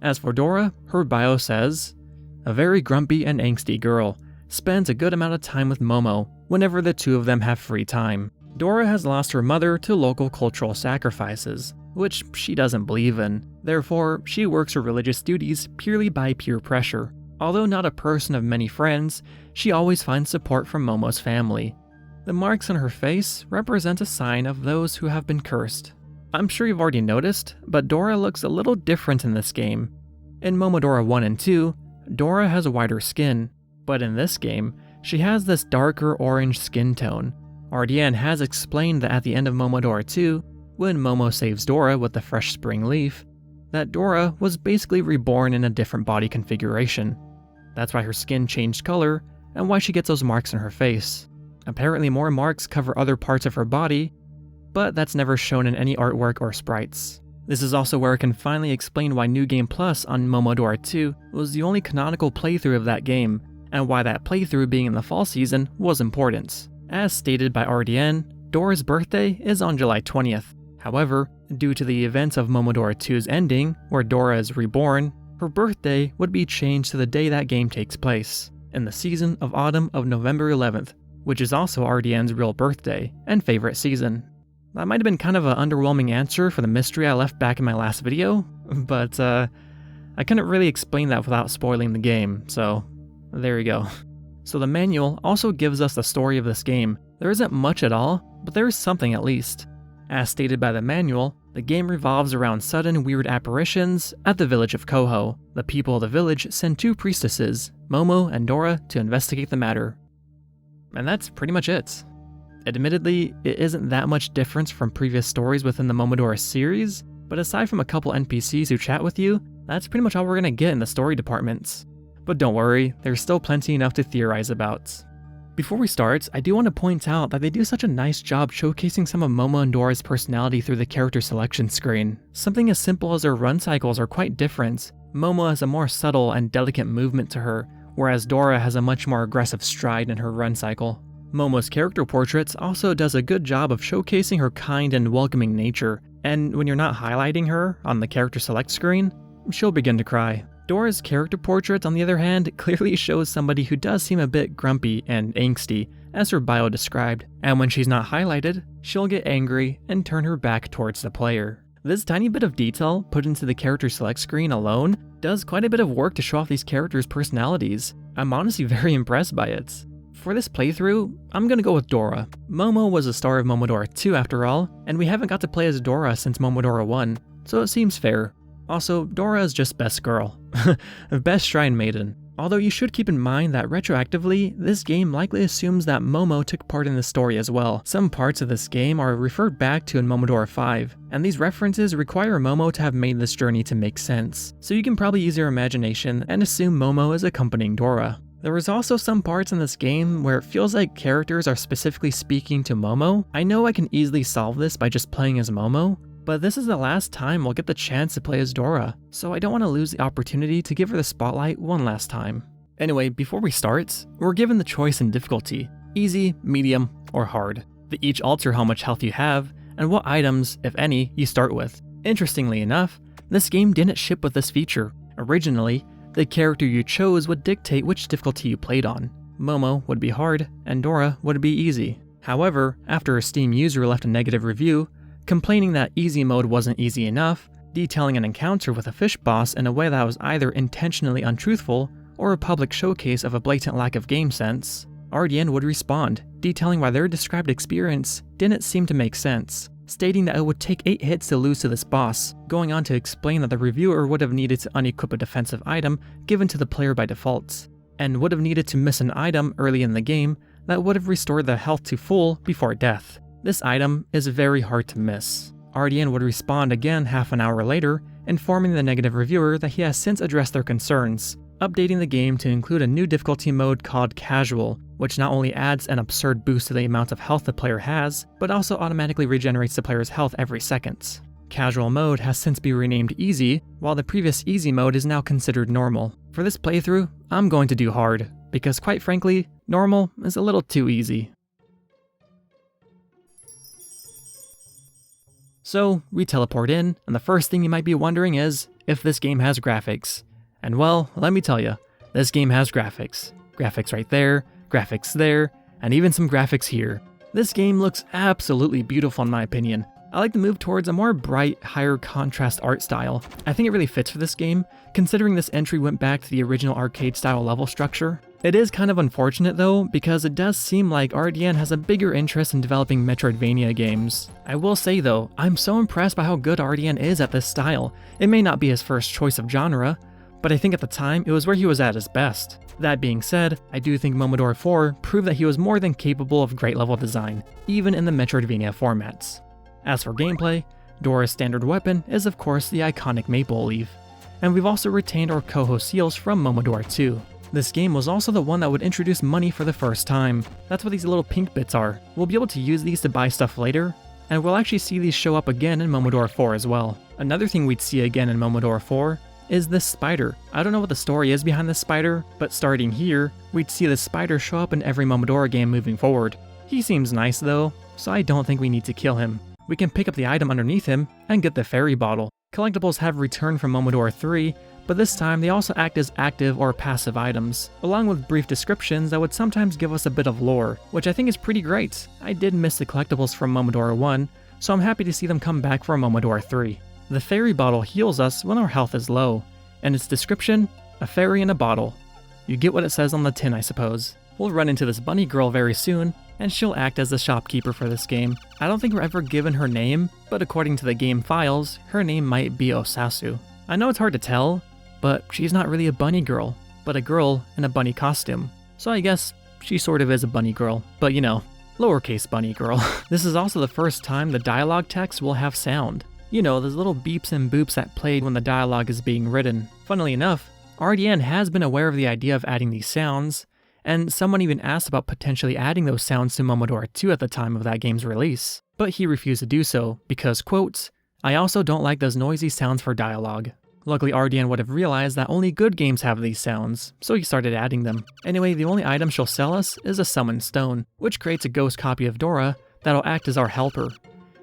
As for Dora, her bio says, a very grumpy and angsty girl, spends a good amount of time with Momo whenever the 2 of them have free time. Dora has lost her mother to local cultural sacrifices, which she doesn't believe in. Therefore, she works her religious duties purely by peer pressure. Although not a person of many friends, she always finds support from Momo's family. The marks on her face represent a sign of those who have been cursed. I'm sure you've already noticed, but Dora looks a little different in this game. In Momodora 1 and 2, Dora has a whiter skin, but in this game, she has this darker orange skin tone. RDN has explained that at the end of Momodora 2, when Momo saves Dora with the fresh spring leaf, that Dora was basically reborn in a different body configuration. That's why her skin changed color, and why she gets those marks on her face. Apparently more marks cover other parts of her body, but that's never shown in any artwork or sprites. This is also where I can finally explain why New Game Plus on Momodora 2 was the only canonical playthrough of that game, and why that playthrough being in the fall season was important. As stated by RDN, Dora's birthday is on July 20th. However, due to the events of Momodora 2's ending, where Dora is reborn, her birthday would be changed to the day that game takes place, in the season of autumn of November 11th, which is also RDN's real birthday and favorite season. That might have been kind of an underwhelming answer for the mystery I left back in my last video, but I couldn't really explain that without spoiling the game, so there you go. So the manual also gives us the story of this game. There isn't much at all, but there is something at least. As stated by the manual, the game revolves around sudden weird apparitions at the village of Koho. The people of the village send 2 priestesses, Momo and Dora, to investigate the matter. And that's pretty much it. Admittedly, it isn't that much difference from previous stories within the Momodora series, but aside from a couple NPCs who chat with you, that's pretty much all we're gonna get in the story departments. But don't worry, there's still plenty enough to theorize about. Before we start, I do want to point out that they do such a nice job showcasing some of Momo and Dora's personality through the character selection screen. Something as simple as their run cycles are quite different. Momo has a more subtle and delicate movement to her, whereas Dora has a much more aggressive stride in her run cycle. Momo's character portraits also does a good job of showcasing her kind and welcoming nature, and when you're not highlighting her on the character select screen, she'll begin to cry. Dora's character portrait, on the other hand, clearly shows somebody who does seem a bit grumpy and angsty, as her bio described, and when she's not highlighted, she'll get angry and turn her back towards the player. This tiny bit of detail put into the character select screen alone does quite a bit of work to show off these characters' personalities. I'm honestly very impressed by it. For this playthrough, I'm gonna go with Dora. Momo was the star of Momodora 2 after all, and we haven't got to play as Dora since Momodora 1, so it seems fair. Also, Dora is just best girl. Best shrine maiden. Although you should keep in mind that retroactively, this game likely assumes that Momo took part in the story as well. Some parts of this game are referred back to in Momodora 5, and these references require Momo to have made this journey to make sense. So you can probably use your imagination and assume Momo is accompanying Dora. There is also some parts in this game where it feels like characters are specifically speaking to Momo. I know I can easily solve this by just playing as Momo, but this is the last time we'll get the chance to play as Dora, so I don't want to lose the opportunity to give her the spotlight one last time. Anyway, before we start, we're given the choice in difficulty: easy, medium, or hard. They each alter how much health you have, and what items, if any, you start with. Interestingly enough, this game didn't ship with this feature. Originally, the character you chose would dictate which difficulty you played on. Momo would be hard, and Dora would be easy. However, after a Steam user left a negative review, complaining that easy mode wasn't easy enough, detailing an encounter with a fish boss in a way that was either intentionally untruthful or a public showcase of a blatant lack of game sense, RDN would respond, detailing why their described experience didn't seem to make sense, stating that it would take 8 hits to lose to this boss, going on to explain that the reviewer would have needed to unequip a defensive item given to the player by default, and would have needed to miss an item early in the game that would have restored the health to full before death. This item is very hard to miss. RDN would respond again half an hour later, informing the negative reviewer that he has since addressed their concerns, updating the game to include a new difficulty mode called Casual, which not only adds an absurd boost to the amount of health the player has, but also automatically regenerates the player's health every second. Casual mode has since been renamed Easy, while the previous Easy mode is now considered normal. For this playthrough, I'm going to do hard, because quite frankly, normal is a little too easy. So, we teleport in, and the first thing you might be wondering is if this game has graphics. And well, let me tell you, this game has graphics. Graphics right there, graphics there, and even some graphics here. This game looks absolutely beautiful in my opinion. I like to move towards a more bright, higher contrast art style. I think it really fits for this game, considering this entry went back to the original arcade style level structure. It is kind of unfortunate though, because it does seem like RDN has a bigger interest in developing Metroidvania games. I will say though, I'm so impressed by how good RDN is at this style. It may not be his first choice of genre, but I think at the time it was where he was at his best. That being said, I do think Momodora 4 proved that he was more than capable of great level design, even in the Metroidvania formats. As for gameplay, Dora's standard weapon is of course the iconic maple leaf, and we've also retained our coho seals from Momodora 2. This game was also the one that would introduce money for the first time. That's what these little pink bits are. We'll be able to use these to buy stuff later, and we'll actually see these show up again in Momodora 4 as well. Another thing we'd see again in Momodora 4 is this spider. I don't know what the story is behind this spider, but starting here, we'd see this spider show up in every Momodora game moving forward. He seems nice though, so I don't think we need to kill him. We can pick up the item underneath him and get the fairy bottle. Collectibles have returned from Momodora 3, but this time they also act as active or passive items, along with brief descriptions that would sometimes give us a bit of lore, which I think is pretty great. I did miss the collectibles from Momodora 1, so I'm happy to see them come back for Momodora 3. The fairy bottle heals us when our health is low, and its description, a fairy in a bottle. You get what it says on the tin, I suppose. We'll run into this bunny girl very soon, and she'll act as the shopkeeper for this game. I don't think we're ever given her name, but according to the game files, her name might be Osasu. I know it's hard to tell, but she's not really a bunny girl, but a girl in a bunny costume. So I guess she sort of is a bunny girl, but you know, lowercase bunny girl. This is also the first time the dialogue text will have sound. You know, those little beeps and boops that played when the dialogue is being written. Funnily enough, RDN has been aware of the idea of adding these sounds, and someone even asked about potentially adding those sounds to Momodora 2 at the time of that game's release. But he refused to do so because, quote, "I also don't like those noisy sounds for dialogue." Luckily, RDN would have realized that only good games have these sounds, so he started adding them. Anyway, the only item she'll sell us is a summoned stone, which creates a ghost copy of Dora that'll act as our helper.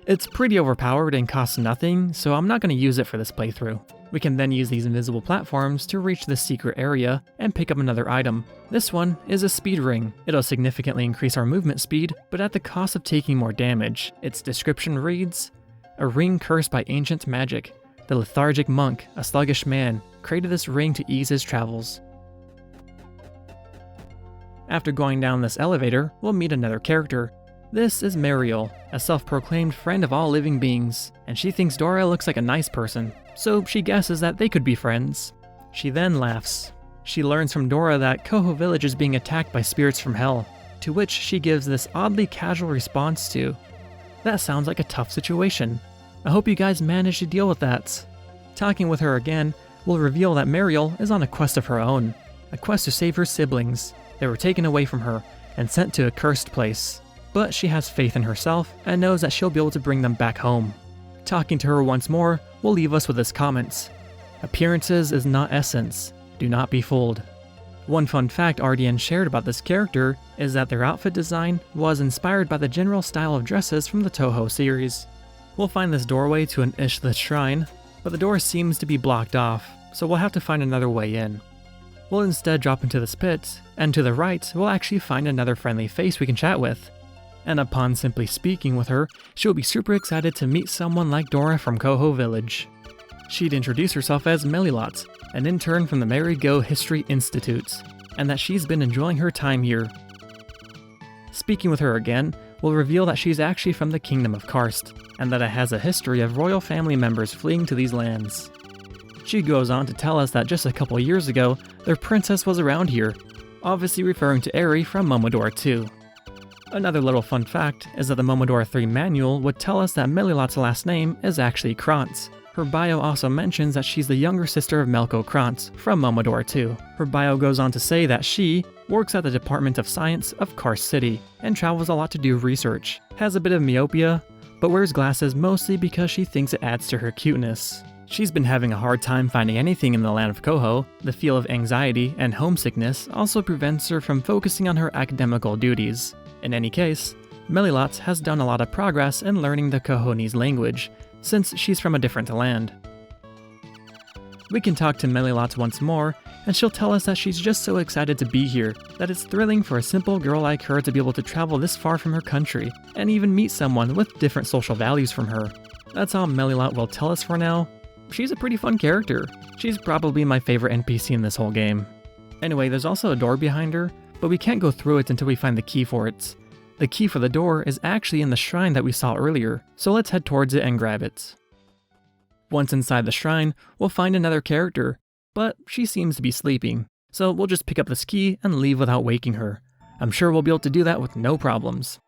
It's pretty overpowered and costs nothing, so I'm not going to use it for this playthrough. We can then use these invisible platforms to reach the secret area and pick up another item. This one is a speed ring. It'll significantly increase our movement speed, but at the cost of taking more damage. Its description reads, "A ring cursed by ancient magic. The lethargic monk, a sluggish man, created this ring to ease his travels." After going down this elevator, we'll meet another character. This is Mariel, a self-proclaimed friend of all living beings, and she thinks Dora looks like a nice person, so she guesses that they could be friends. She then laughs. She learns from Dora that Coho Village is being attacked by spirits from hell, to which she gives this oddly casual response to, "That sounds like a tough situation. I hope you guys manage to deal with that." Talking with her again, we'll reveal that Mariel is on a quest of her own, a quest to save her siblings. They were taken away from her and sent to a cursed place. But she has faith in herself and knows that she'll be able to bring them back home. Talking to her once more will leave us with this comment: "Appearances is not essence. Do not be fooled." One fun fact RDN shared about this character is that their outfit design was inspired by the general style of dresses from the Toho series. We'll find this doorway to an Ishlith shrine, but the door seems to be blocked off, so we'll have to find another way in. We'll instead drop into this pit, and to the right, we'll actually find another friendly face we can chat with. And upon simply speaking with her, she'll be super excited to meet someone like Dora from Coho Village. She'd introduce herself as Melilot, an intern from the Merry Go History Institute, and that she's been enjoying her time here. Speaking with her again, we'll reveal that she's actually from the Kingdom of Karst, and that it has a history of royal family members fleeing to these lands. She goes on to tell us that just a couple years ago, their princess was around here, obviously referring to Eri from Momodora 2. Another little fun fact is that the Momodora 3 manual would tell us that Melilot's last name is actually Krantz. Her bio also mentions that she's the younger sister of Melko Krantz from Momodora 2. Her bio goes on to say that she works at the Department of Science of Karst City and travels a lot to do research, has a bit of myopia, but wears glasses mostly because she thinks it adds to her cuteness. She's been having a hard time finding anything in the land of Coho. The feel of anxiety and homesickness also prevents her from focusing on her academical duties. In any case, Melilot has done a lot of progress in learning the Cohonese language, since she's from a different land. We can talk to Melilot once more, and she'll tell us that she's just so excited to be here, that it's thrilling for a simple girl like her to be able to travel this far from her country, and even meet someone with different social values from her. That's all Melilot will tell us for now. She's a pretty fun character. She's probably my favorite NPC in this whole game. Anyway, there's also a door behind her, but we can't go through it until we find the key for it. The key for the door is actually in the shrine that we saw earlier, so let's head towards it and grab it. Once inside the shrine, we'll find another character, but she seems to be sleeping, so we'll just pick up this key and leave without waking her. I'm sure we'll be able to do that with no problems.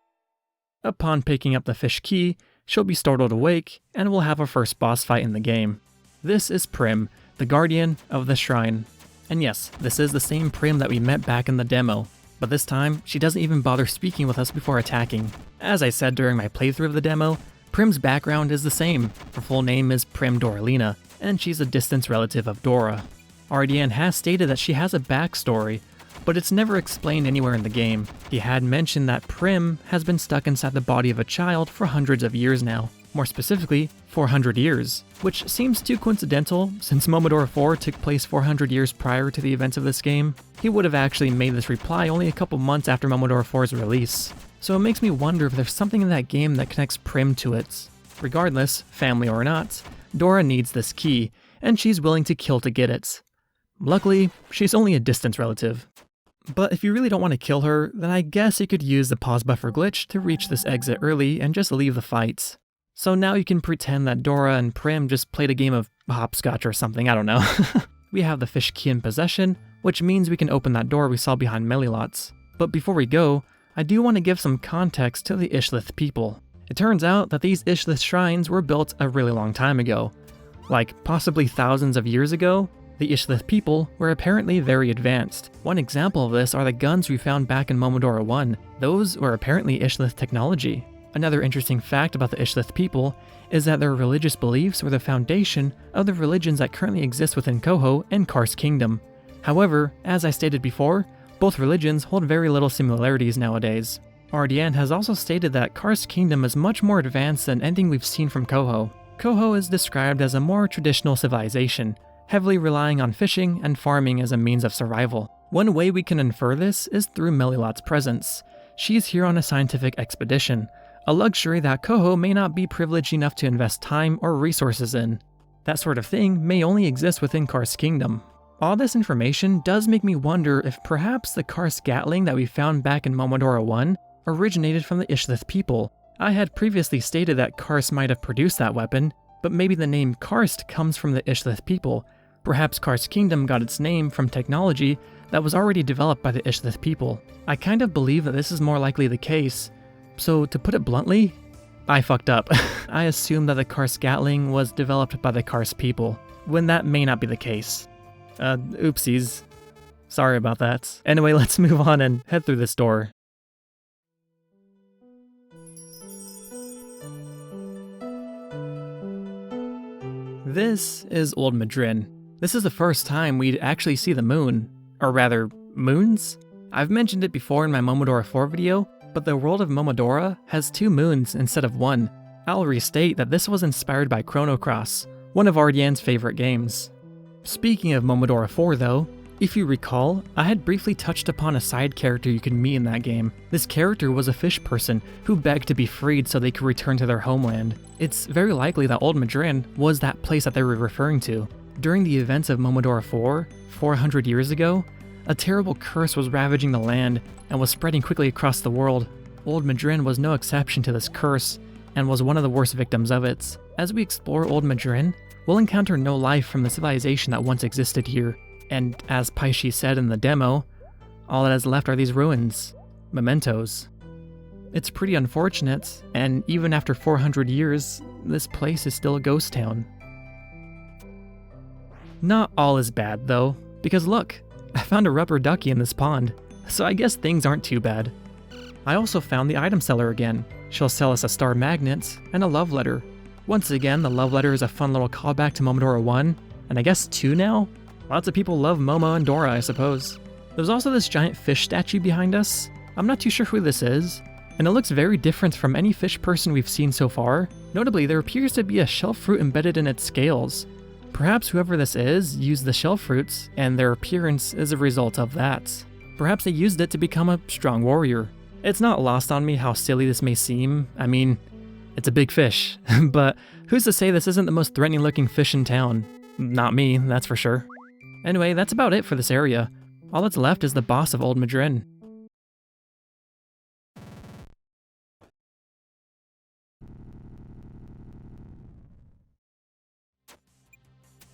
Upon picking up the fish key, she'll be startled awake, and we'll have our first boss fight in the game. This is Prim, the guardian of the shrine. And yes, this is the same Prim that we met back in the demo, but this time, she doesn't even bother speaking with us before attacking. As I said during my playthrough of the demo, Prim's background is the same. Her full name is Prim Doralina, and she's a distant relative of Dora. RDN has stated that she has a backstory, but it's never explained anywhere in the game. He had mentioned that Prim has been stuck inside the body of a child for hundreds of years now. More specifically, 400 years, which seems too coincidental since Momodora 4 took place 400 years prior to the events of this game. He would have actually made this reply only a couple months after Momodora 4's release. So it makes me wonder if there's something in that game that connects Prim to it. Regardless, family or not, Dora needs this key, and she's willing to kill to get it. Luckily, she's only a distant relative. But if you really don't want to kill her, then I guess you could use the pause buffer glitch to reach this exit early and just leave the fight. So now you can pretend that Dora and Prim just played a game of hopscotch or something, I don't know. We have the fish key in possession, which means we can open that door we saw behind Melilot's. But before we go, I do want to give some context to the Ishlith people. It turns out that these Ishlith shrines were built a really long time ago. Like, possibly thousands of years ago, the Ishlith people were apparently very advanced. One example of this are the guns we found back in Momodora 1. Those were apparently Ishlith technology. Another interesting fact about the Ishlith people is that their religious beliefs were the foundation of the religions that currently exist within Coho and Karst Kingdom. However, as I stated before, both religions hold very little similarities nowadays. RDN has also stated that Karst Kingdom is much more advanced than anything we've seen from Coho. Koho is described as a more traditional civilization, heavily relying on fishing and farming as a means of survival. One way we can infer this is through Melilot's presence. She's here on a scientific expedition, a luxury that Koho may not be privileged enough to invest time or resources in. That sort of thing may only exist within Karst Kingdom. All this information does make me wonder if perhaps the Karst Gatling that we found back in Momodora 1 originated from the Ishlith people. I had previously stated that Karst might have produced that weapon, but maybe the name Karst comes from the Ishlith people. Perhaps Karst Kingdom got its name from technology that was already developed by the Ishlith people. I kind of believe that this is more likely the case. So to put it bluntly, I fucked up. I assumed that the Karst Gatling was developed by the Karst people, when that may not be the case. Oopsies. Sorry about that. Anyway, let's move on and head through this door. This is Old Madrin. This is the first time we'd actually see the moon. Or rather, moons? I've mentioned it before in my Momodora 4 video, but the world of Momodora has 2 moons instead of 1. I'll restate that this was inspired by Chrono Cross, one of Ardian's favorite games. Speaking of Momodora 4 though, if you recall, I had briefly touched upon a side character you could meet in that game. This character was a fish person who begged to be freed so they could return to their homeland. It's very likely that Old Madrin was that place that they were referring to. During the events of Momodora 4, 400 years ago, a terrible curse was ravaging the land and was spreading quickly across the world. Old Madrin was no exception to this curse, and was one of the worst victims of it. As we explore Old Madrin, we'll encounter no life from the civilization that once existed here, and as Paishi said in the demo, all that is left are these ruins, mementos. It's pretty unfortunate, and even after 400 years, this place is still a ghost town. Not all is bad though, because look, I found a rubber ducky in this pond, so I guess things aren't too bad. I also found the item seller again. She'll sell us a star magnet and a love letter. Once again, the love letter is a fun little callback to Momodora 1, and I guess 2 now? Lots of people love Momo and Dora, I suppose. There's also this giant fish statue behind us. I'm not too sure who this is, and it looks very different from any fish person we've seen so far. Notably, there appears to be a shell fruit embedded in its scales. Perhaps whoever this is used the shell fruits, and their appearance is a result of that. Perhaps they used it to become a strong warrior. It's not lost on me how silly this may seem. I mean, it's a big fish, but who's to say this isn't the most threatening looking fish in town? Not me, that's for sure. Anyway, that's about it for this area. All that's left is the boss of Old Madrin.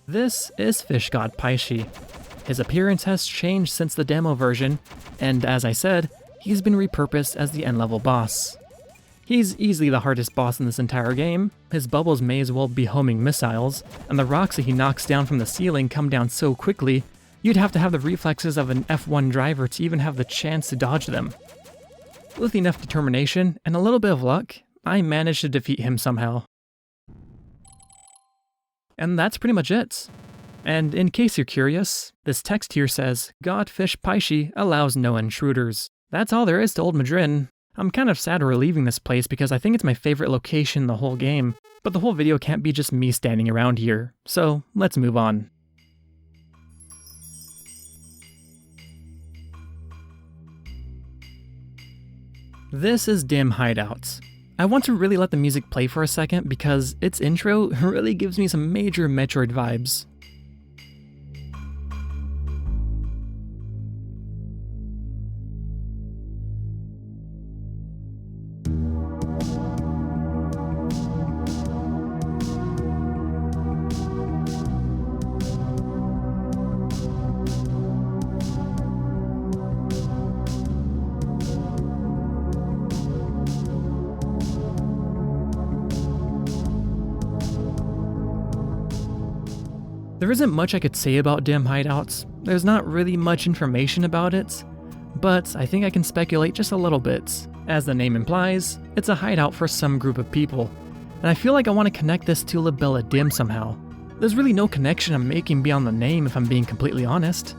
This is Fish God Paishi. His appearance has changed since the demo version, and as I said, he's been repurposed as the end-level boss. He's easily the hardest boss in this entire game. His bubbles may as well be homing missiles, and the rocks that he knocks down from the ceiling come down so quickly, you'd have to have the reflexes of an F1 driver to even have the chance to dodge them. With enough determination and a little bit of luck, I managed to defeat him somehow. And that's pretty much it. And in case you're curious, this text here says, God Fish Paishi allows no intruders. That's all there is to Old Madrin. I'm kind of sad we're leaving this place because I think it's my favorite location in the whole game, but the whole video can't be just me standing around here, so let's move on. This is Dim Hideouts. I want to really let the music play for a second because its intro really gives me some major Metroid vibes. There isn't much I could say about Dim Hideouts. There's not really much information about it, but I think I can speculate just a little bit. As the name implies, it's a hideout for some group of people, and I feel like I want to connect this to Libella Dim somehow. There's really no connection I'm making beyond the name if I'm being completely honest.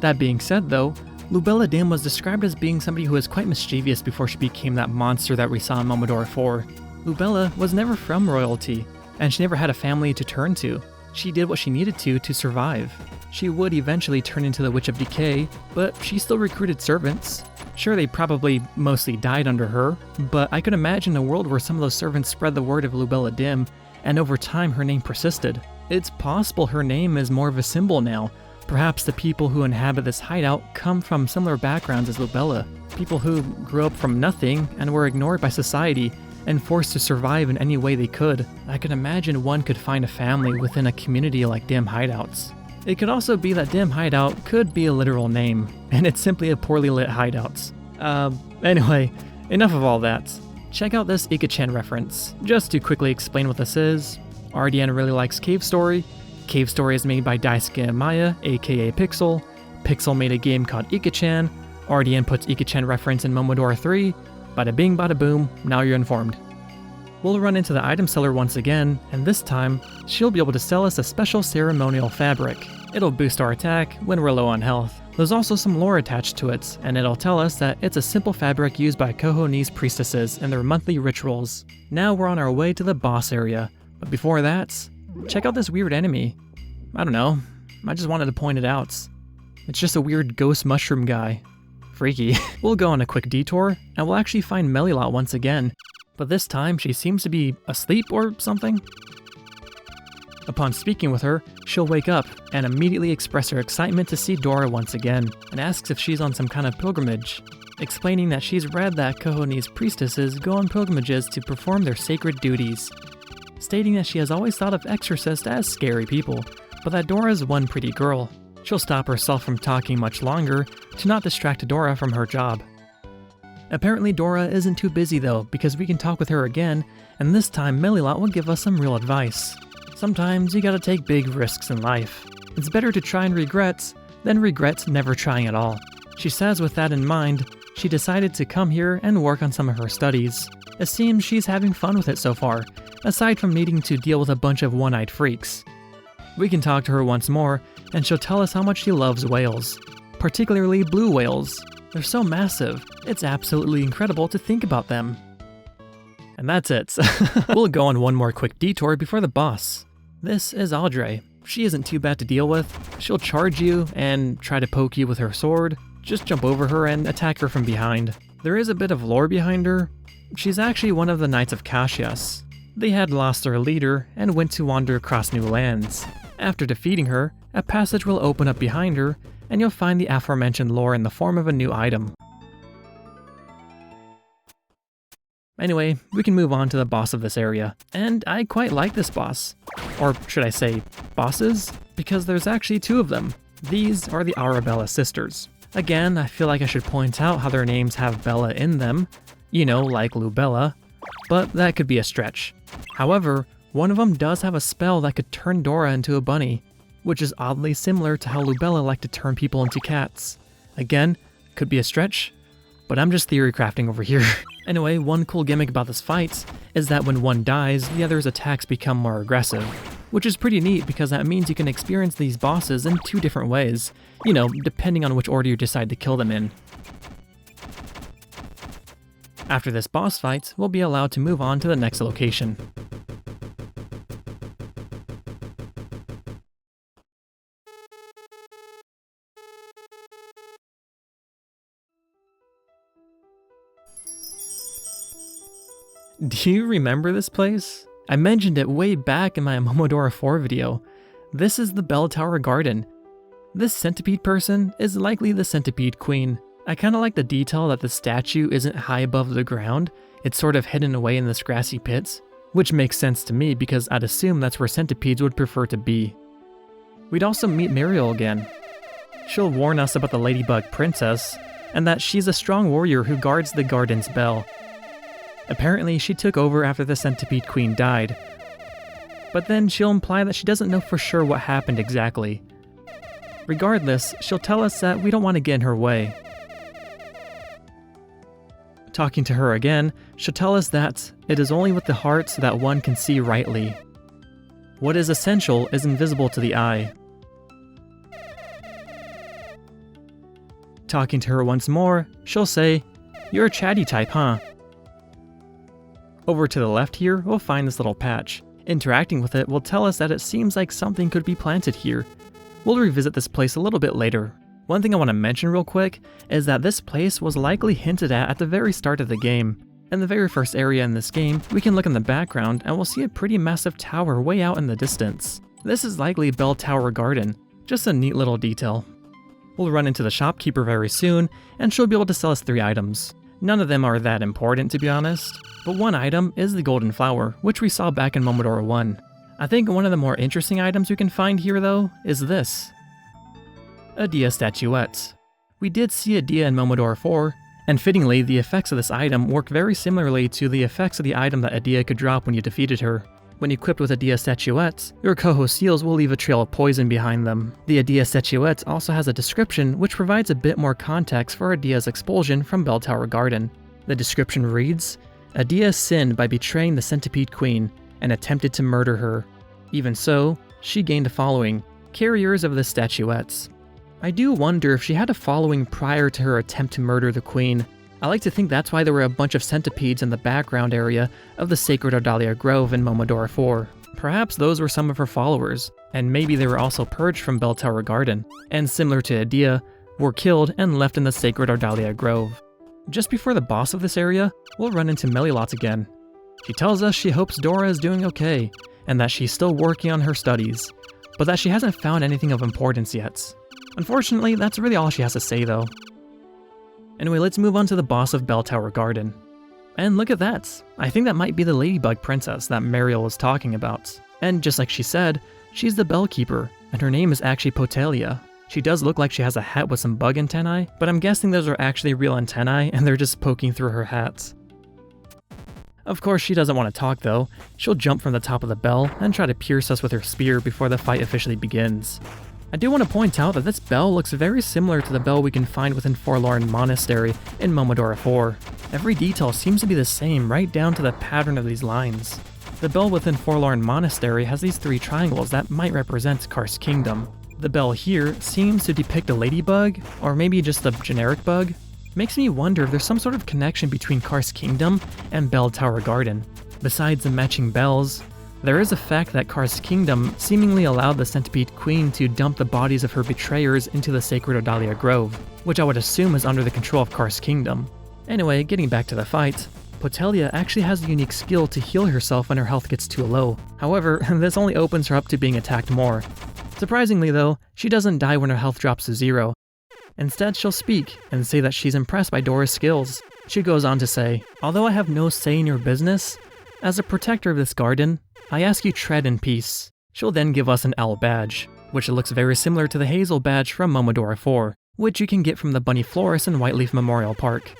That being said though, Libella Dim was described as being somebody who was quite mischievous before she became that monster that we saw in Momodora 4. Libella was never from royalty. and she never had a family to turn to. She did what she needed to survive. She would eventually turn into the Witch of Decay, but she still recruited servants. Sure, they probably mostly died under her, but I could imagine a world where some of those servants spread the word of Lubella Dim, and over time her name persisted. It's possible her name is more of a symbol now. Perhaps the people who inhabit this hideout come from similar backgrounds as Lubella. People who grew up from nothing and were ignored by society and forced to survive in any way they could. I can imagine one could find a family within a community like Dim Hideouts. It could also be that Dim Hideout could be a literal name, and it's simply a poorly lit hideouts. Anyway, enough of all that. Check out this Ika-chan reference. Just to quickly explain what this is, RDN really likes Cave Story. Cave Story is made by Daisuke and Maya, aka Pixel. Pixel made a game called Ika-chan. RDN puts Ika-chan reference in Momodora 3. Bada bing, bada boom, now you're informed. We'll run into the item seller once again, and this time, she'll be able to sell us a special ceremonial fabric. It'll boost our attack when we're low on health. There's also some lore attached to it, and it'll tell us that it's a simple fabric used by Kohonese priestesses in their monthly rituals. Now we're on our way to the boss area, but before that, check out this weird enemy. I don't know, I just wanted to point it out. It's just a weird ghost mushroom guy. Freaky. We'll go on a quick detour, and we'll actually find Melilot once again, but this time she seems to be asleep or something. Upon speaking with her, she'll wake up and immediately express her excitement to see Dora once again, and asks if she's on some kind of pilgrimage, explaining that she's read that Kohonese priestesses go on pilgrimages to perform their sacred duties, stating that she has always thought of exorcists as scary people, but that Dora's one pretty girl. She'll stop herself from talking much longer to not distract Dora from her job. Apparently Dora isn't too busy though, because we can talk with her again, and this time Melilot will give us some real advice. Sometimes you gotta take big risks in life. It's better to try and regret than regret never trying at all. She says with that in mind, she decided to come here and work on some of her studies. It seems she's having fun with it so far, aside from needing to deal with a bunch of one-eyed freaks. We can talk to her once more, and she'll tell us how much she loves whales, particularly blue whales. They're so massive, it's absolutely incredible to think about them. And that's it. We'll go on one more quick detour before the boss. This is Audrey. She isn't too bad to deal with. She'll charge you and try to poke you with her sword. Just jump over her and attack her from behind. There is a bit of lore behind her. She's actually one of the Knights of Cassius. They had lost their leader and went to wander across new lands. After defeating her, a passage will open up behind her, and you'll find the aforementioned lore in the form of a new item. Anyway, we can move on to the boss of this area, and I quite like this boss. Or should I say, bosses? Because there's actually two of them. These are the Arabella sisters. Again, I feel like I should point out how their names have Bella in them, you know, like Lubella, but that could be a stretch. However, one of them does have a spell that could turn Dora into a bunny, which is oddly similar to how Lubella liked to turn people into cats. Again, could be a stretch, but I'm just theory crafting over here. Anyway, one cool gimmick about this fight is that when one dies, the other's attacks become more aggressive, which is pretty neat because that means you can experience these bosses in two different ways, you know, depending on which order you decide to kill them in. After this boss fight, we'll be allowed to move on to the next location. Do you remember this place? I mentioned it way back in my Momodora 4 video. This is the Bell Tower Garden. This centipede person is likely the centipede queen. I kinda like the detail that the statue isn't high above the ground, it's sort of hidden away in this grassy pits, which makes sense to me because I'd assume that's where centipedes would prefer to be. We'd also meet Muriel again. She'll warn us about the Ladybug Princess, and that she's a strong warrior who guards the garden's bell. Apparently, she took over after the Centipede Queen died. But then she'll imply that she doesn't know for sure what happened exactly. Regardless, she'll tell us that we don't want to get in her way. Talking to her again, she'll tell us that it is only with the heart that one can see rightly. What is essential is invisible to the eye. Talking to her once more, she'll say, "You're a chatty type, huh?" Over to the left here, we'll find this little patch. Interacting with it will tell us that it seems like something could be planted here. We'll revisit this place a little bit later. One thing I want to mention real quick is that this place was likely hinted at the very start of the game. In the very first area in this game, we can look in the background and we'll see a pretty massive tower way out in the distance. This is likely Bell Tower Garden, just a neat little detail. We'll run into the shopkeeper very soon, and she'll be able to sell us 3 items. None of them are that important to be honest, but one item is the golden flower, which we saw back in Momodora 1. I think one of the more interesting items we can find here though, is this. Edea statuettes. We did see Edea in Momodora 4, and fittingly, the effects of this item work very similarly to the effects of the item that Edea could drop when you defeated her. When equipped with Edea statuettes, your coho seals will leave a trail of poison behind them. The Edea statuettes also has a description which provides a bit more context for Edea's expulsion from Bell Tower Garden. The description reads, Edea sinned by betraying the Centipede Queen and attempted to murder her. Even so, she gained a following, carriers of the statuettes. I do wonder if she had a following prior to her attempt to murder the queen. I like to think that's why there were a bunch of centipedes in the background area of the Sacred Ardalia Grove in Momodora 4. Perhaps those were some of her followers, and maybe they were also purged from Bell Tower Garden, and similar to Edea, were killed and left in the Sacred Ardalia Grove. Just before the boss of this area, we'll run into Melilot again. She tells us she hopes Dora is doing okay, and that she's still working on her studies, but that she hasn't found anything of importance yet. Unfortunately, that's really all she has to say though. Anyway, let's move on to the boss of Bell Tower Garden. And look at that! I think that might be the Ladybug Princess that Mariel was talking about. And just like she said, she's the Bell Keeper, and her name is actually Potelia. She does look like she has a hat with some bug antennae, but I'm guessing those are actually real antennae and they're just poking through her hat. Of course, she doesn't want to talk though. She'll jump from the top of the bell and try to pierce us with her spear before the fight officially begins. I do want to point out that this bell looks very similar to the bell we can find within Forlorn Monastery in Momodora 4. Every detail seems to be the same right down to the pattern of these lines. The bell within Forlorn Monastery has these 3 triangles that might represent Karst Kingdom. The bell here seems to depict a ladybug, or maybe just a generic bug. Makes me wonder if there's some sort of connection between Karst Kingdom and Bell Tower Garden. Besides the matching bells, there is a fact that Karst Kingdom seemingly allowed the Centipede Queen to dump the bodies of her betrayers into the Sacred Ardalia Grove, which I would assume is under the control of Karst Kingdom. Anyway, getting back to the fight, Potelia actually has the unique skill to heal herself when her health gets too low. However, this only opens her up to being attacked more. Surprisingly though, she doesn't die when her health drops to 0. Instead, she'll speak and say that she's impressed by Dora's skills. She goes on to say, although I have no say in your business, as a protector of this garden, I ask you tread in peace. She'll then give us an owl badge, which looks very similar to the hazel badge from Momodora 4, which you can get from the Bunny Florist in Whiteleaf Memorial Park.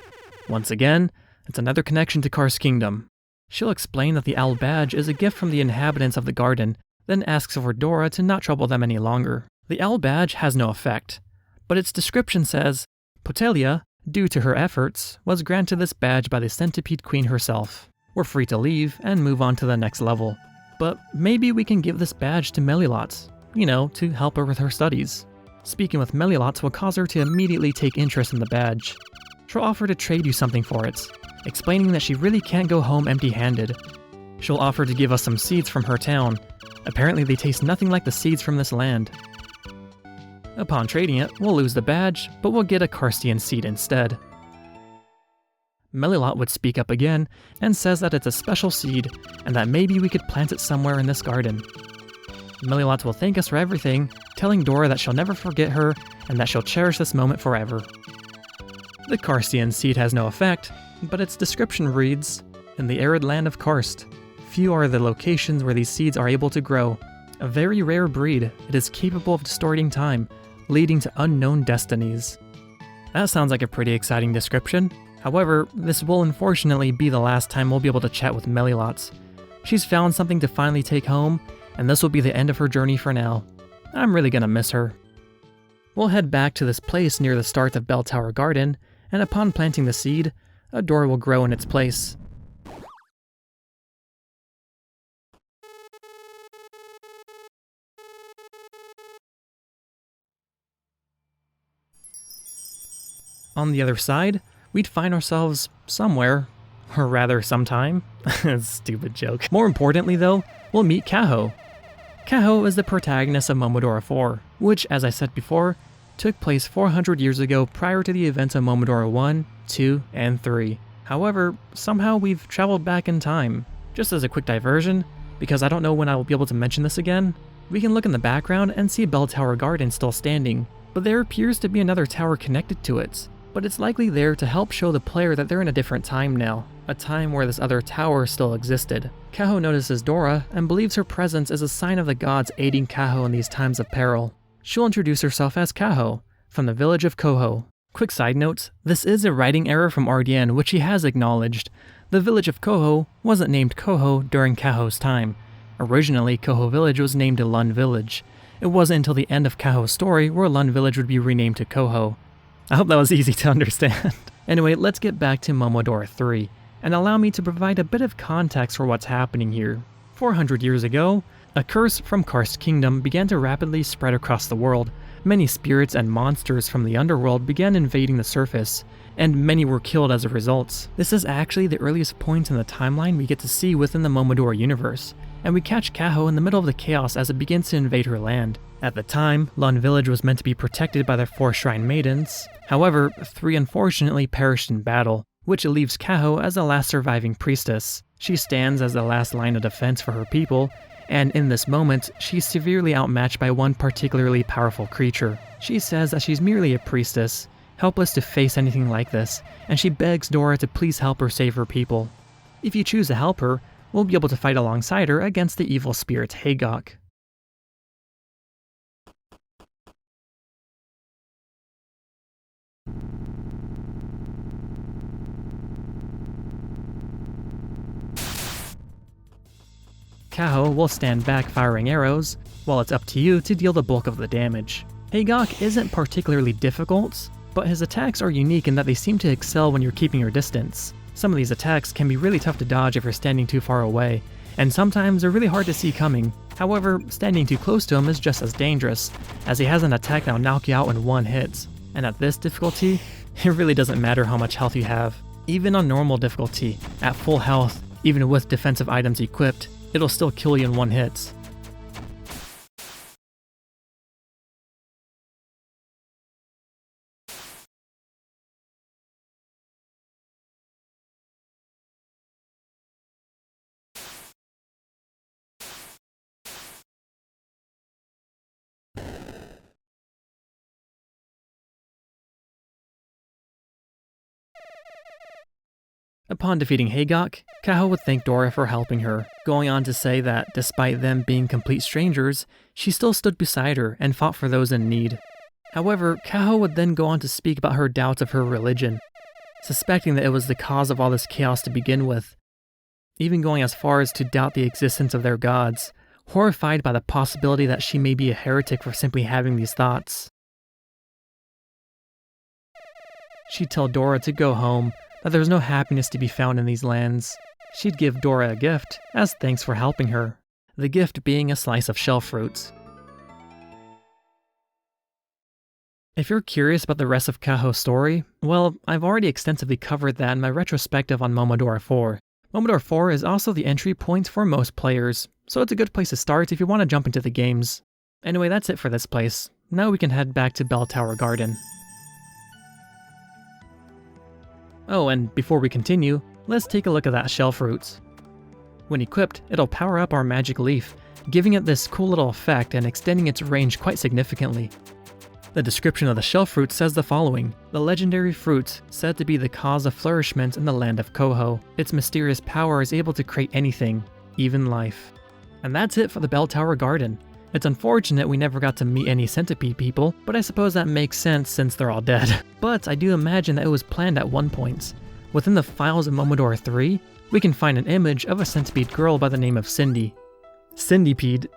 Once again, it's another connection to Karst Kingdom. She'll explain that the owl badge is a gift from the inhabitants of the garden, then asks for Dora to not trouble them any longer. The owl badge has no effect, but its description says, Potelia, due to her efforts, was granted this badge by the Centipede Queen herself. We're free to leave and move on to the next level. But maybe we can give this badge to Melilot, to help her with her studies. Speaking with Melilot will cause her to immediately take interest in the badge. She'll offer to trade you something for it, explaining that she really can't go home empty-handed. She'll offer to give us some seeds from her town. Apparently they taste nothing like the seeds from this land. Upon trading it, we'll lose the badge, but we'll get a Karstian seed instead. Melilot would speak up again and says that it's a special seed and that maybe we could plant it somewhere in this garden. Melilot will thank us for everything, telling Dora that she'll never forget her and that she'll cherish this moment forever. The Karstian seed has no effect, but its description reads, in the arid land of Karst, few are the locations where these seeds are able to grow. A very rare breed, it is capable of distorting time, leading to unknown destinies. That sounds like a pretty exciting description. However, this will unfortunately be the last time we'll be able to chat with Melilot. She's found something to finally take home, and this will be the end of her journey for now. I'm really gonna miss her. We'll head back to this place near the start of Bell Tower Garden, and upon planting the seed, a door will grow in its place. On the other side, we'd find ourselves somewhere Or rather, sometime. Stupid joke. More importantly though, we'll meet Kaho. Kaho is the protagonist of Momodora 4, which, as I said before, took place 400 years ago prior to the events of Momodora 1, 2, and 3. However, somehow we've traveled back in time. Just as a quick diversion, because I don't know when I will be able to mention this again, we can look in the background and see Bell Tower Garden still standing, but there appears to be another tower connected to it. But it's likely there to help show the player that they're in a different time now, a time where this other tower still existed. Kaho notices Dora and believes her presence is a sign of the gods aiding Kaho in these times of peril. She'll introduce herself as Kaho, from the village of Koho. Quick side note, this is a writing error from RDN which he has acknowledged. The village of Koho wasn't named Koho during Kaho's time. Originally, Koho Village was named Lun Village. It wasn't until the end of Kaho's story where Lun Village would be renamed to Koho. I hope that was easy to understand. Anyway, let's get back to Momodora 3, and allow me to provide a bit of context for what's happening here. 400 years ago, a curse from Karst Kingdom began to rapidly spread across the world. Many spirits and monsters from the underworld began invading the surface, and many were killed as a result. This is actually the earliest point in the timeline we get to see within the Momodora universe, and we catch Kaho in the middle of the chaos as it begins to invade her land. At the time, Lun Village was meant to be protected by the 4 Shrine Maidens. However, 3 unfortunately perished in battle, which leaves Kaho as the last surviving priestess. She stands as the last line of defense for her people, and in this moment, she's severely outmatched by one particularly powerful creature. She says that she's merely a priestess, helpless to face anything like this, and she begs Dora to please help her save her people. If you choose to help her, we'll be able to fight alongside her against the evil spirit Hagok. Kaho will stand back firing arrows, while it's up to you to deal the bulk of the damage. Hagok isn't particularly difficult, but his attacks are unique in that they seem to excel when you're keeping your distance. Some of these attacks can be really tough to dodge if you're standing too far away, and sometimes they're really hard to see coming. However, standing too close to him is just as dangerous, as he has an attack that'll knock you out in one hit. And at this difficulty, it really doesn't matter how much health you have. Even on normal difficulty, at full health, even with defensive items equipped, it'll still kill you in one hit. Upon defeating Hagok, Kaho would thank Dora for helping her, going on to say that despite them being complete strangers, she still stood beside her and fought for those in need. However, Kaho would then go on to speak about her doubts of her religion, suspecting that it was the cause of all this chaos to begin with, even going as far as to doubt the existence of their gods, horrified by the possibility that she may be a heretic for simply having these thoughts. She'd tell Dora to go home, that there was no happiness to be found in these lands. She'd give Dora a gift, as thanks for helping her, the gift being a slice of shell fruit. If you're curious about the rest of Kaho's story, well, I've already extensively covered that in my retrospective on Momodora 4. Momodora 4 is also the entry point for most players, so it's a good place to start if you want to jump into the games. Anyway, that's it for this place. Now we can head back to Bell Tower Garden. Oh, and before we continue, let's take a look at that shell fruit. When equipped, it'll power up our magic leaf, giving it this cool little effect and extending its range quite significantly. The description of the shell fruit says the following: the legendary fruit, said to be the cause of flourishment in the land of Koho. Its mysterious power is able to create anything, even life. And that's it for the Bell Tower Garden. It's unfortunate we never got to meet any centipede people, but I suppose that makes sense since they're all dead. But I do imagine that it was planned at one point. Within the files of Momodora 3, we can find an image of a centipede girl by the name of Cindy. Cindypede.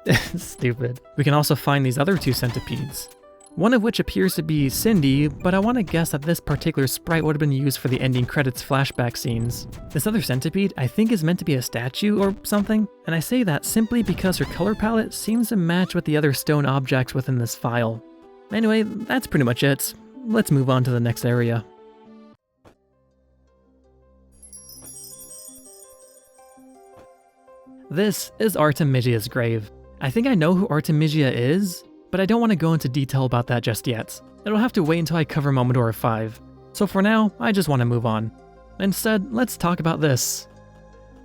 Stupid. We can also find these other 2 centipedes. One of which appears to be Cindy, but I want to guess that this particular sprite would have been used for the ending credits flashback scenes. This other centipede I think is meant to be a statue or something, and I say that simply because her color palette seems to match with the other stone objects within this file. Anyway, that's pretty much it. Let's move on to the next area. This is Artemisia's grave. I think I know who Artemisia is, but I don't want to go into detail about that just yet. It'll have to wait until I cover Momodora 5. So for now, I just want to move on. Instead, let's talk about this.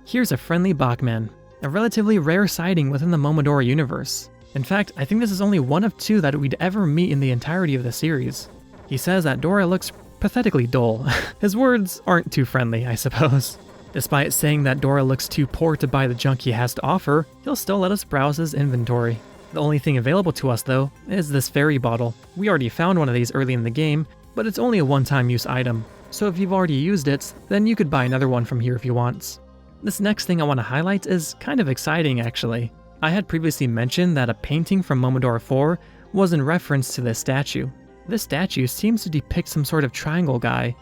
Here's a friendly Bachman, a relatively rare sighting within the Momodora universe. In fact, I think this is only one of 2 that we'd ever meet in the entirety of the series. He says that Dora looks pathetically dull. His words aren't too friendly, I suppose. Despite saying that Dora looks too poor to buy the junk he has to offer, he'll still let us browse his inventory. The only thing available to us, though, is this fairy bottle. We already found one of these early in the game, but it's only a one-time use item. So if you've already used it, then you could buy another one from here if you want. This next thing I want to highlight is kind of exciting, actually. I had previously mentioned that a painting from Momodora 4 was in reference to this statue. This statue seems to depict some sort of triangle guy.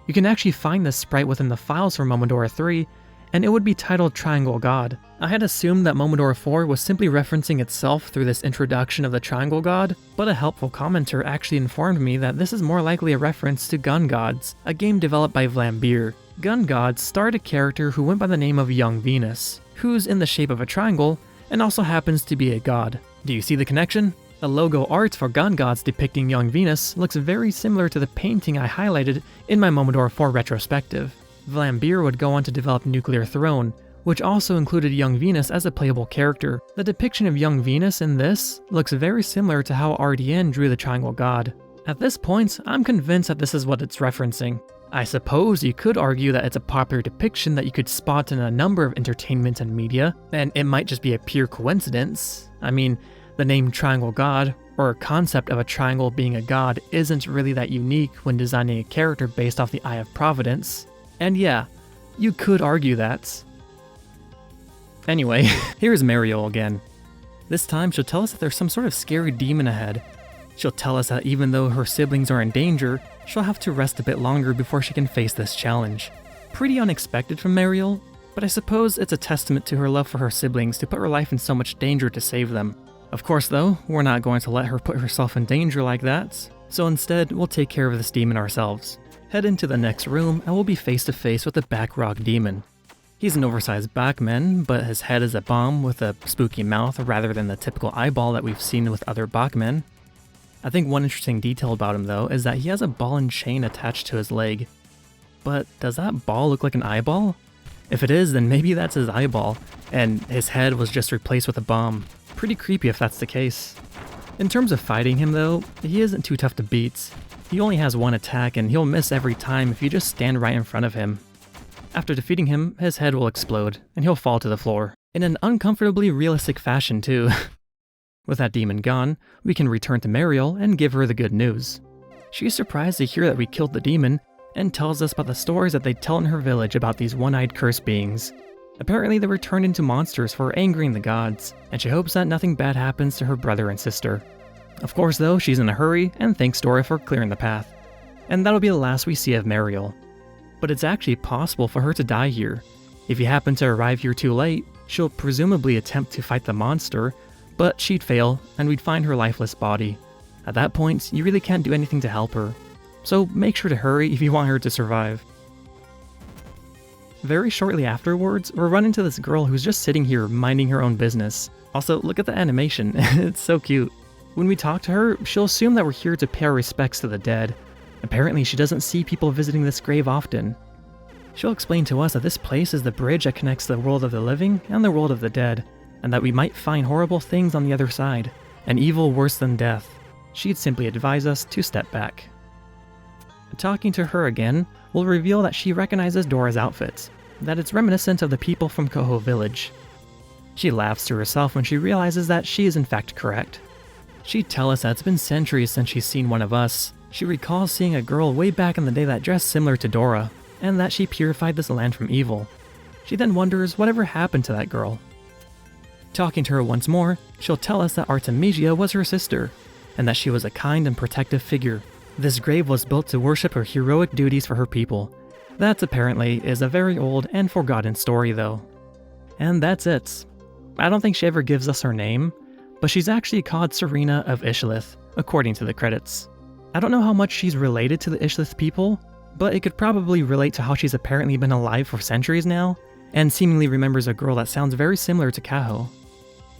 You can actually find this sprite within the files for Momodora 3, and it would be titled Triangle God. I had assumed that Momodora 4 was simply referencing itself through this introduction of the Triangle God, but a helpful commenter actually informed me that this is more likely a reference to Gun Gods, a game developed by Vlambeer. Gun Gods starred a character who went by the name of Young Venus, who's in the shape of a triangle, and also happens to be a god. Do you see the connection? The logo art for Gun Gods depicting Young Venus looks very similar to the painting I highlighted in my Momodora 4 retrospective. Vlambeer would go on to develop Nuclear Throne, which also included Young Venus as a playable character. The depiction of Young Venus in this looks very similar to how RDN drew the Triangle God. At this point, I'm convinced that this is what it's referencing. I suppose you could argue that it's a popular depiction that you could spot in a number of entertainment and media, and it might just be a pure coincidence. I mean, the name Triangle God, or a concept of a triangle being a god, isn't really that unique when designing a character based off the Eye of Providence. And yeah, you could argue that. Anyway, here's Mariel again. This time she'll tell us that there's some sort of scary demon ahead. She'll tell us that even though her siblings are in danger, she'll have to rest a bit longer before she can face this challenge. Pretty unexpected from Mariel, but I suppose it's a testament to her love for her siblings to put her life in so much danger to save them. Of course though, we're not going to let her put herself in danger like that, so instead we'll take care of this demon ourselves. Head into the next room and we'll be face to face with the Backrog demon. He's an oversized Bachman, but his head is a bomb with a spooky mouth rather than the typical eyeball that we've seen with other Bachmen. I think one interesting detail about him though is that he has a ball and chain attached to his leg. But does that ball look like an eyeball? If it is, then maybe that's his eyeball, and his head was just replaced with a bomb. Pretty creepy if that's the case. In terms of fighting him though, he isn't too tough to beat. He only has one attack and he'll miss every time if you just stand right in front of him. After defeating him, his head will explode and he'll fall to the floor. In an uncomfortably realistic fashion too. With that demon gone, we can return to Mariel and give her the good news. She's surprised to hear that we killed the demon and tells us about the stories that they tell in her village about these one-eyed cursed beings. Apparently they were turned into monsters for angering the gods, and she hopes that nothing bad happens to her brother and sister. Of course though, she's in a hurry and thanks Dora for clearing the path. And that'll be the last we see of Mariel. But it's actually possible for her to die here. If you happen to arrive here too late, she'll presumably attempt to fight the monster, but she'd fail and we'd find her lifeless body. At that point, you really can't do anything to help her. So make sure to hurry if you want her to survive. Very shortly afterwards, we'll run into this girl who's just sitting here minding her own business. Also, look at the animation, it's so cute. When we talk to her, she'll assume that we're here to pay our respects to the dead. Apparently she doesn't see people visiting this grave often. She'll explain to us that this place is the bridge that connects the world of the living and the world of the dead, and that we might find horrible things on the other side, an evil worse than death. She'd simply advise us to step back. Talking to her again, we'll reveal that she recognizes Dora's outfit, that it's reminiscent of the people from Koho Village. She laughs to herself when she realizes that she is in fact correct. She'd tell us that it's been centuries since she's seen one of us. She recalls seeing a girl way back in the day that dressed similar to Dora, and that she purified this land from evil. She then wonders whatever happened to that girl. Talking to her once more, she'll tell us that Artemisia was her sister, and that she was a kind and protective figure. This grave was built to worship her heroic duties for her people. That apparently is a very old and forgotten story though. And that's it. I don't think she ever gives us her name, but she's actually called Serena of Ishlith, according to the credits. I don't know how much she's related to the Ishlith people, but it could probably relate to how she's apparently been alive for centuries now, and seemingly remembers a girl that sounds very similar to Kaho.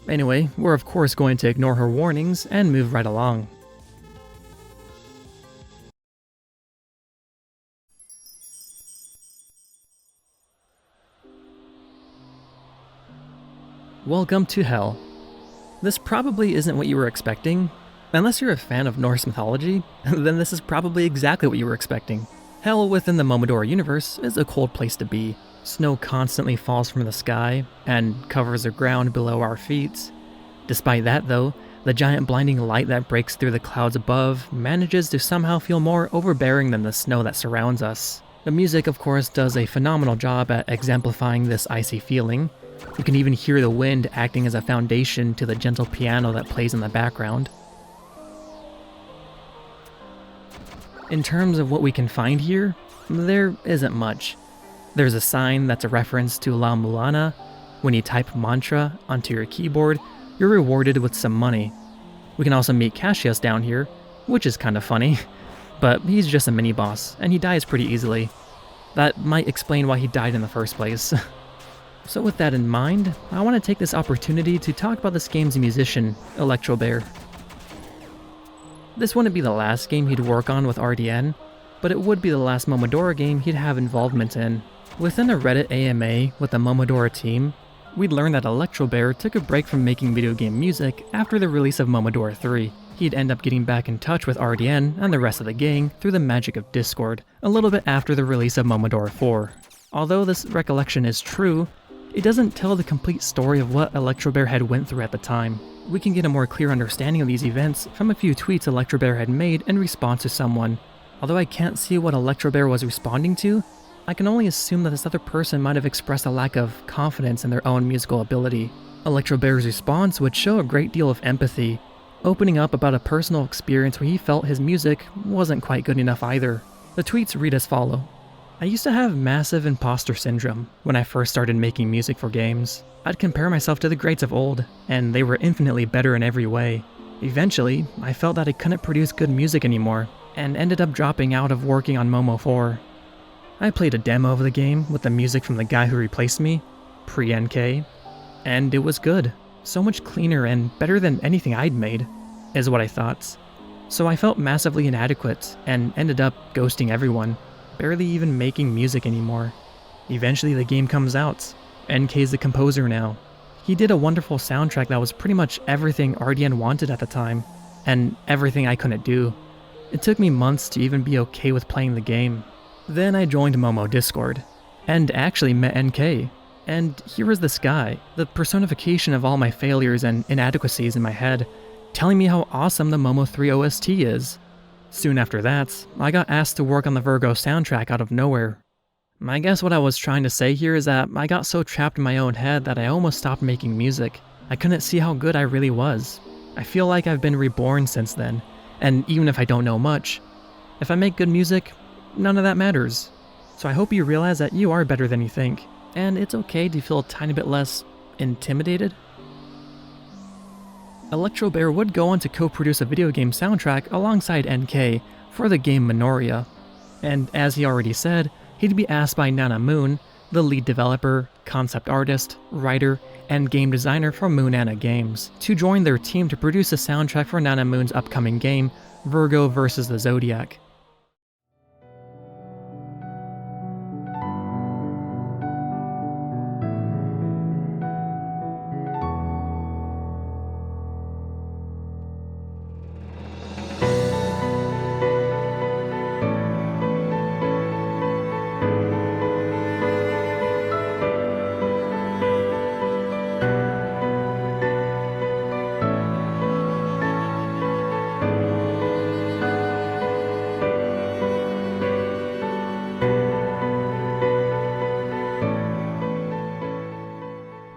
Anyway, we're of course going to ignore her warnings and move right along. Welcome to Hell. This probably isn't what you were expecting. Unless you're a fan of Norse mythology, then this is probably exactly what you were expecting. Hell within the Momodora universe is a cold place to be. Snow constantly falls from the sky and covers the ground below our feet. Despite that though, the giant blinding light that breaks through the clouds above manages to somehow feel more overbearing than the snow that surrounds us. The music of course does a phenomenal job at exemplifying this icy feeling. You can even hear the wind acting as a foundation to the gentle piano that plays in the background. In terms of what we can find here, there isn't much. There's a sign that's a reference to La Mulana. When you type mantra onto your keyboard, you're rewarded with some money. We can also meet Cassius down here, which is kind of funny, but he's just a mini-boss, and he dies pretty easily. That might explain why he died in the first place. So with that in mind, I want to take this opportunity to talk about this game's musician, Electrobear. This wouldn't be the last game he'd work on with RDN, but it would be the last Momodora game he'd have involvement in. Within a Reddit AMA with the Momodora team, we'd learned that Electrobear took a break from making video game music after the release of Momodora 3. He'd end up getting back in touch with RDN and the rest of the gang through the magic of Discord, a little bit after the release of Momodora 4. Although this recollection is true, it doesn't tell the complete story of what Electrobear had went through at the time. We can get a more clear understanding of these events from a few tweets Electrobear had made in response to someone. Although I can't see what Electrobear was responding to, I can only assume that this other person might have expressed a lack of confidence in their own musical ability. Electrobear's response would show a great deal of empathy, opening up about a personal experience where he felt his music wasn't quite good enough either. The tweets read as follow. I used to have massive imposter syndrome when I first started making music for games. I'd compare myself to the greats of old, and they were infinitely better in every way. Eventually, I felt that I couldn't produce good music anymore, and ended up dropping out of working on Momo 4. I played a demo of the game with the music from the guy who replaced me, pre-NK, and it was good. So much cleaner and better than anything I'd made, is what I thought. So I felt massively inadequate, and ended up ghosting everyone, barely even making music anymore. Eventually the game comes out. NK's the composer now. He did a wonderful soundtrack that was pretty much everything RDN wanted at the time, and everything I couldn't do. It took me months to even be okay with playing the game. Then I joined Momo Discord, and actually met NK. And here was this guy, the personification of all my failures and inadequacies in my head, telling me how awesome the Momo 3 OST is. Soon after that, I got asked to work on the Virgo soundtrack out of nowhere. I guess what I was trying to say here is that I got so trapped in my own head that I almost stopped making music. I couldn't see how good I really was. I feel like I've been reborn since then, and even if I don't know much, if I make good music, none of that matters. So I hope you realize that you are better than you think, and it's okay to feel a tiny bit less intimidated. Electrobear would go on to co-produce a video game soundtrack alongside NK for the game Minoria, and as he already said, he'd be asked by Nana Moon, the lead developer, concept artist, writer, and game designer for Moonana Games, to join their team to produce a soundtrack for Nana Moon's upcoming game, Virgo vs. the Zodiac.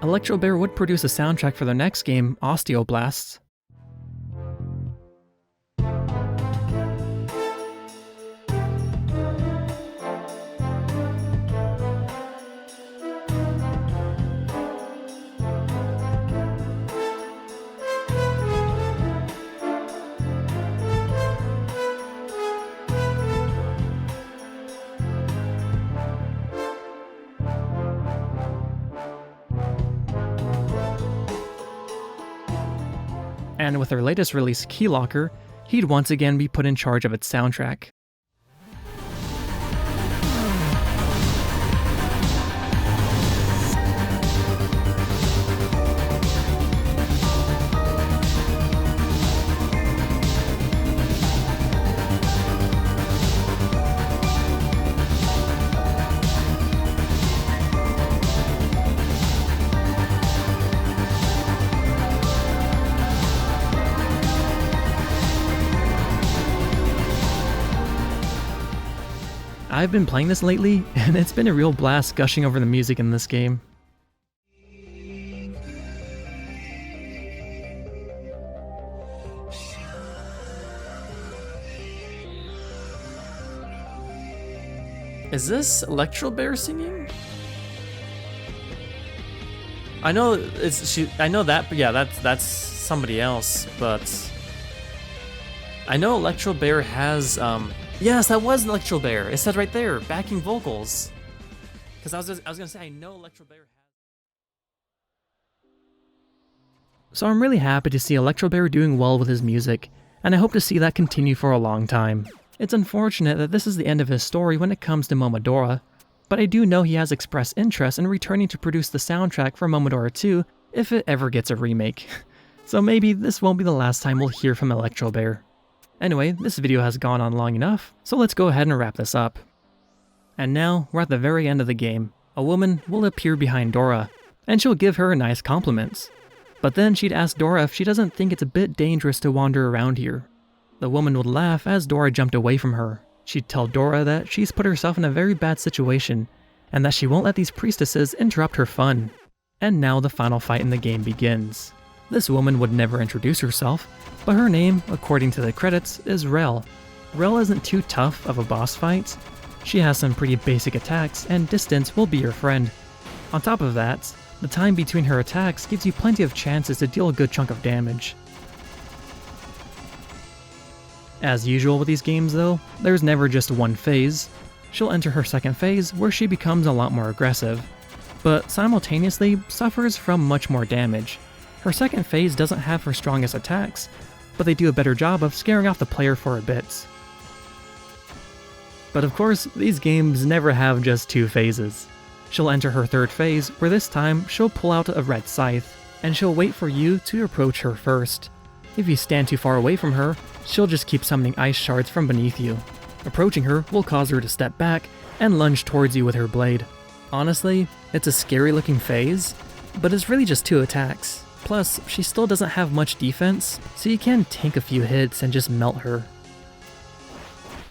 Electrobear would produce a soundtrack for their next game, Osteoblasts. and with their latest release, Keylocker, he'd once again be put in charge of its soundtrack. I've been playing this lately, and it's been a real blast gushing over the music in this game. Is this Electro Bear singing? I know I know that, yeah, that's somebody else, but I know Electro Bear has yes, that was Electro Bear. It said right there, backing vocals. Because I was gonna say I know Electro Bear has. So I'm really happy to see Electro Bear doing well with his music, and I hope to see that continue for a long time. It's unfortunate that this is the end of his story when it comes to Momodora, but I do know he has expressed interest in returning to produce the soundtrack for Momodora 2 if it ever gets a remake. So maybe this won't be the last time we'll hear from Electro Bear. Anyway, this video has gone on long enough, so let's go ahead and wrap this up. And now, we're at the very end of the game. A woman will appear behind Dora, and she'll give her nice compliments. But then she'd ask Dora if she doesn't think it's a bit dangerous to wander around here. The woman would laugh as Dora jumped away from her. She'd tell Dora that she's put herself in a very bad situation, and that she won't let these priestesses interrupt her fun. And now the final fight in the game begins. This woman would never introduce herself, but her name, according to the credits, is Rel. Rel isn't too tough of a boss fight. She has some pretty basic attacks, and distance will be your friend. On top of that, the time between her attacks gives you plenty of chances to deal a good chunk of damage. As usual with these games though, there's never just one phase. She'll enter her second phase where she becomes a lot more aggressive, but simultaneously suffers from much more damage. Her second phase doesn't have her strongest attacks, but they do a better job of scaring off the player for a bit. But of course, these games never have just two phases. She'll enter her third phase, where this time she'll pull out a red scythe, and she'll wait for you to approach her first. If you stand too far away from her, she'll just keep summoning ice shards from beneath you. Approaching her will cause her to step back and lunge towards you with her blade. Honestly, it's a scary looking phase, but it's really just two attacks. Plus, she still doesn't have much defense, so you can tank a few hits and just melt her.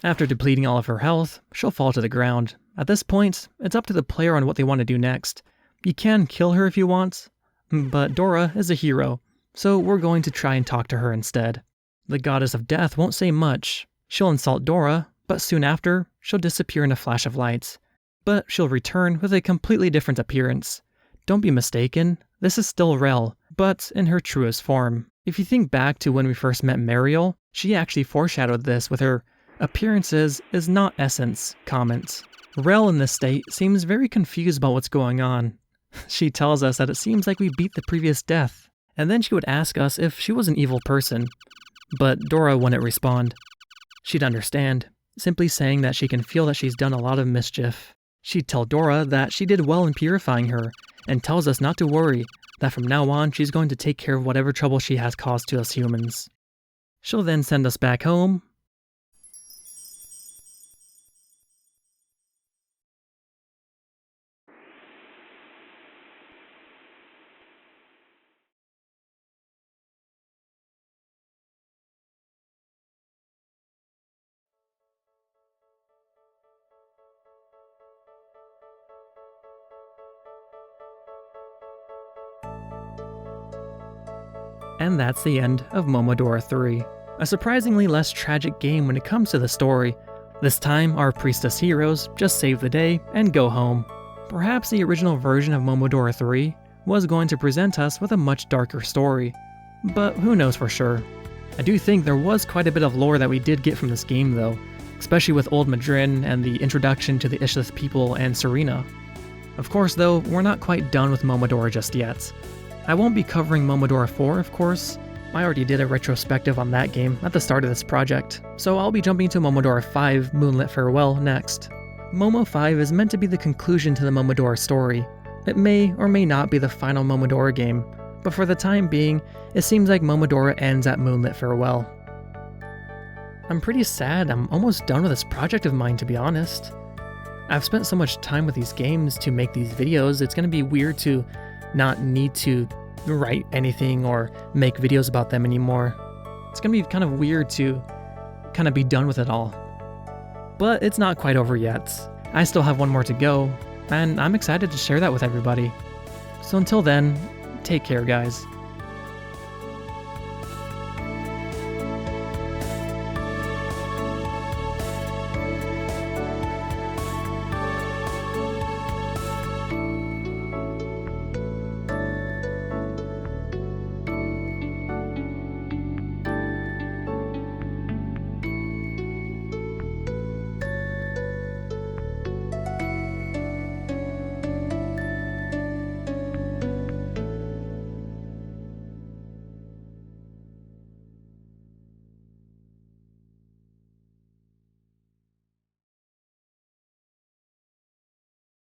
After depleting all of her health, she'll fall to the ground. At this point, it's up to the player on what they want to do next. You can kill her if you want, but Dora is a hero, so we're going to try and talk to her instead. The goddess of death won't say much. She'll insult Dora, but soon after, she'll disappear in a flash of lights. But she'll return with a completely different appearance. Don't be mistaken, this is still Rel, but in her truest form. If you think back to when we first met Mariel, she actually foreshadowed this with her "appearances is not essence" comment. Rel in this state seems very confused about what's going on. She tells us that it seems like we beat the previous death, and then she would ask us if she was an evil person. But Dora wouldn't respond. She'd understand, simply saying that she can feel that she's done a lot of mischief. She'd tell Dora that she did well in purifying her, and tells us not to worry, that from now on she's going to take care of whatever trouble she has caused to us humans. She'll then send us back home. And that's the end of Momodora 3. A surprisingly less tragic game when it comes to the story. This time, our priestess heroes just save the day and go home. Perhaps the original version of Momodora 3 was going to present us with a much darker story, but who knows for sure. I do think there was quite a bit of lore that we did get from this game though, especially with Old Madrin and the introduction to the Ishlith people and Serena. Of course though, we're not quite done with Momodora just yet. I won't be covering Momodora 4, of course, I already did a retrospective on that game at the start of this project, so I'll be jumping to Momodora 5 Moonlit Farewell next. Momo 5 is meant to be the conclusion to the Momodora story. It may or may not be the final Momodora game, but for the time being, it seems like Momodora ends at Moonlit Farewell. I'm pretty sad I'm almost done with this project of mine, to be honest. I've spent so much time with these games to make these videos, it's gonna be weird to not need to write anything or make videos about them anymore. It's gonna be kind of weird to kind of be done with it all. But it's not quite over yet. I still have one more to go, and I'm excited to share that with everybody. So until then, take care, guys.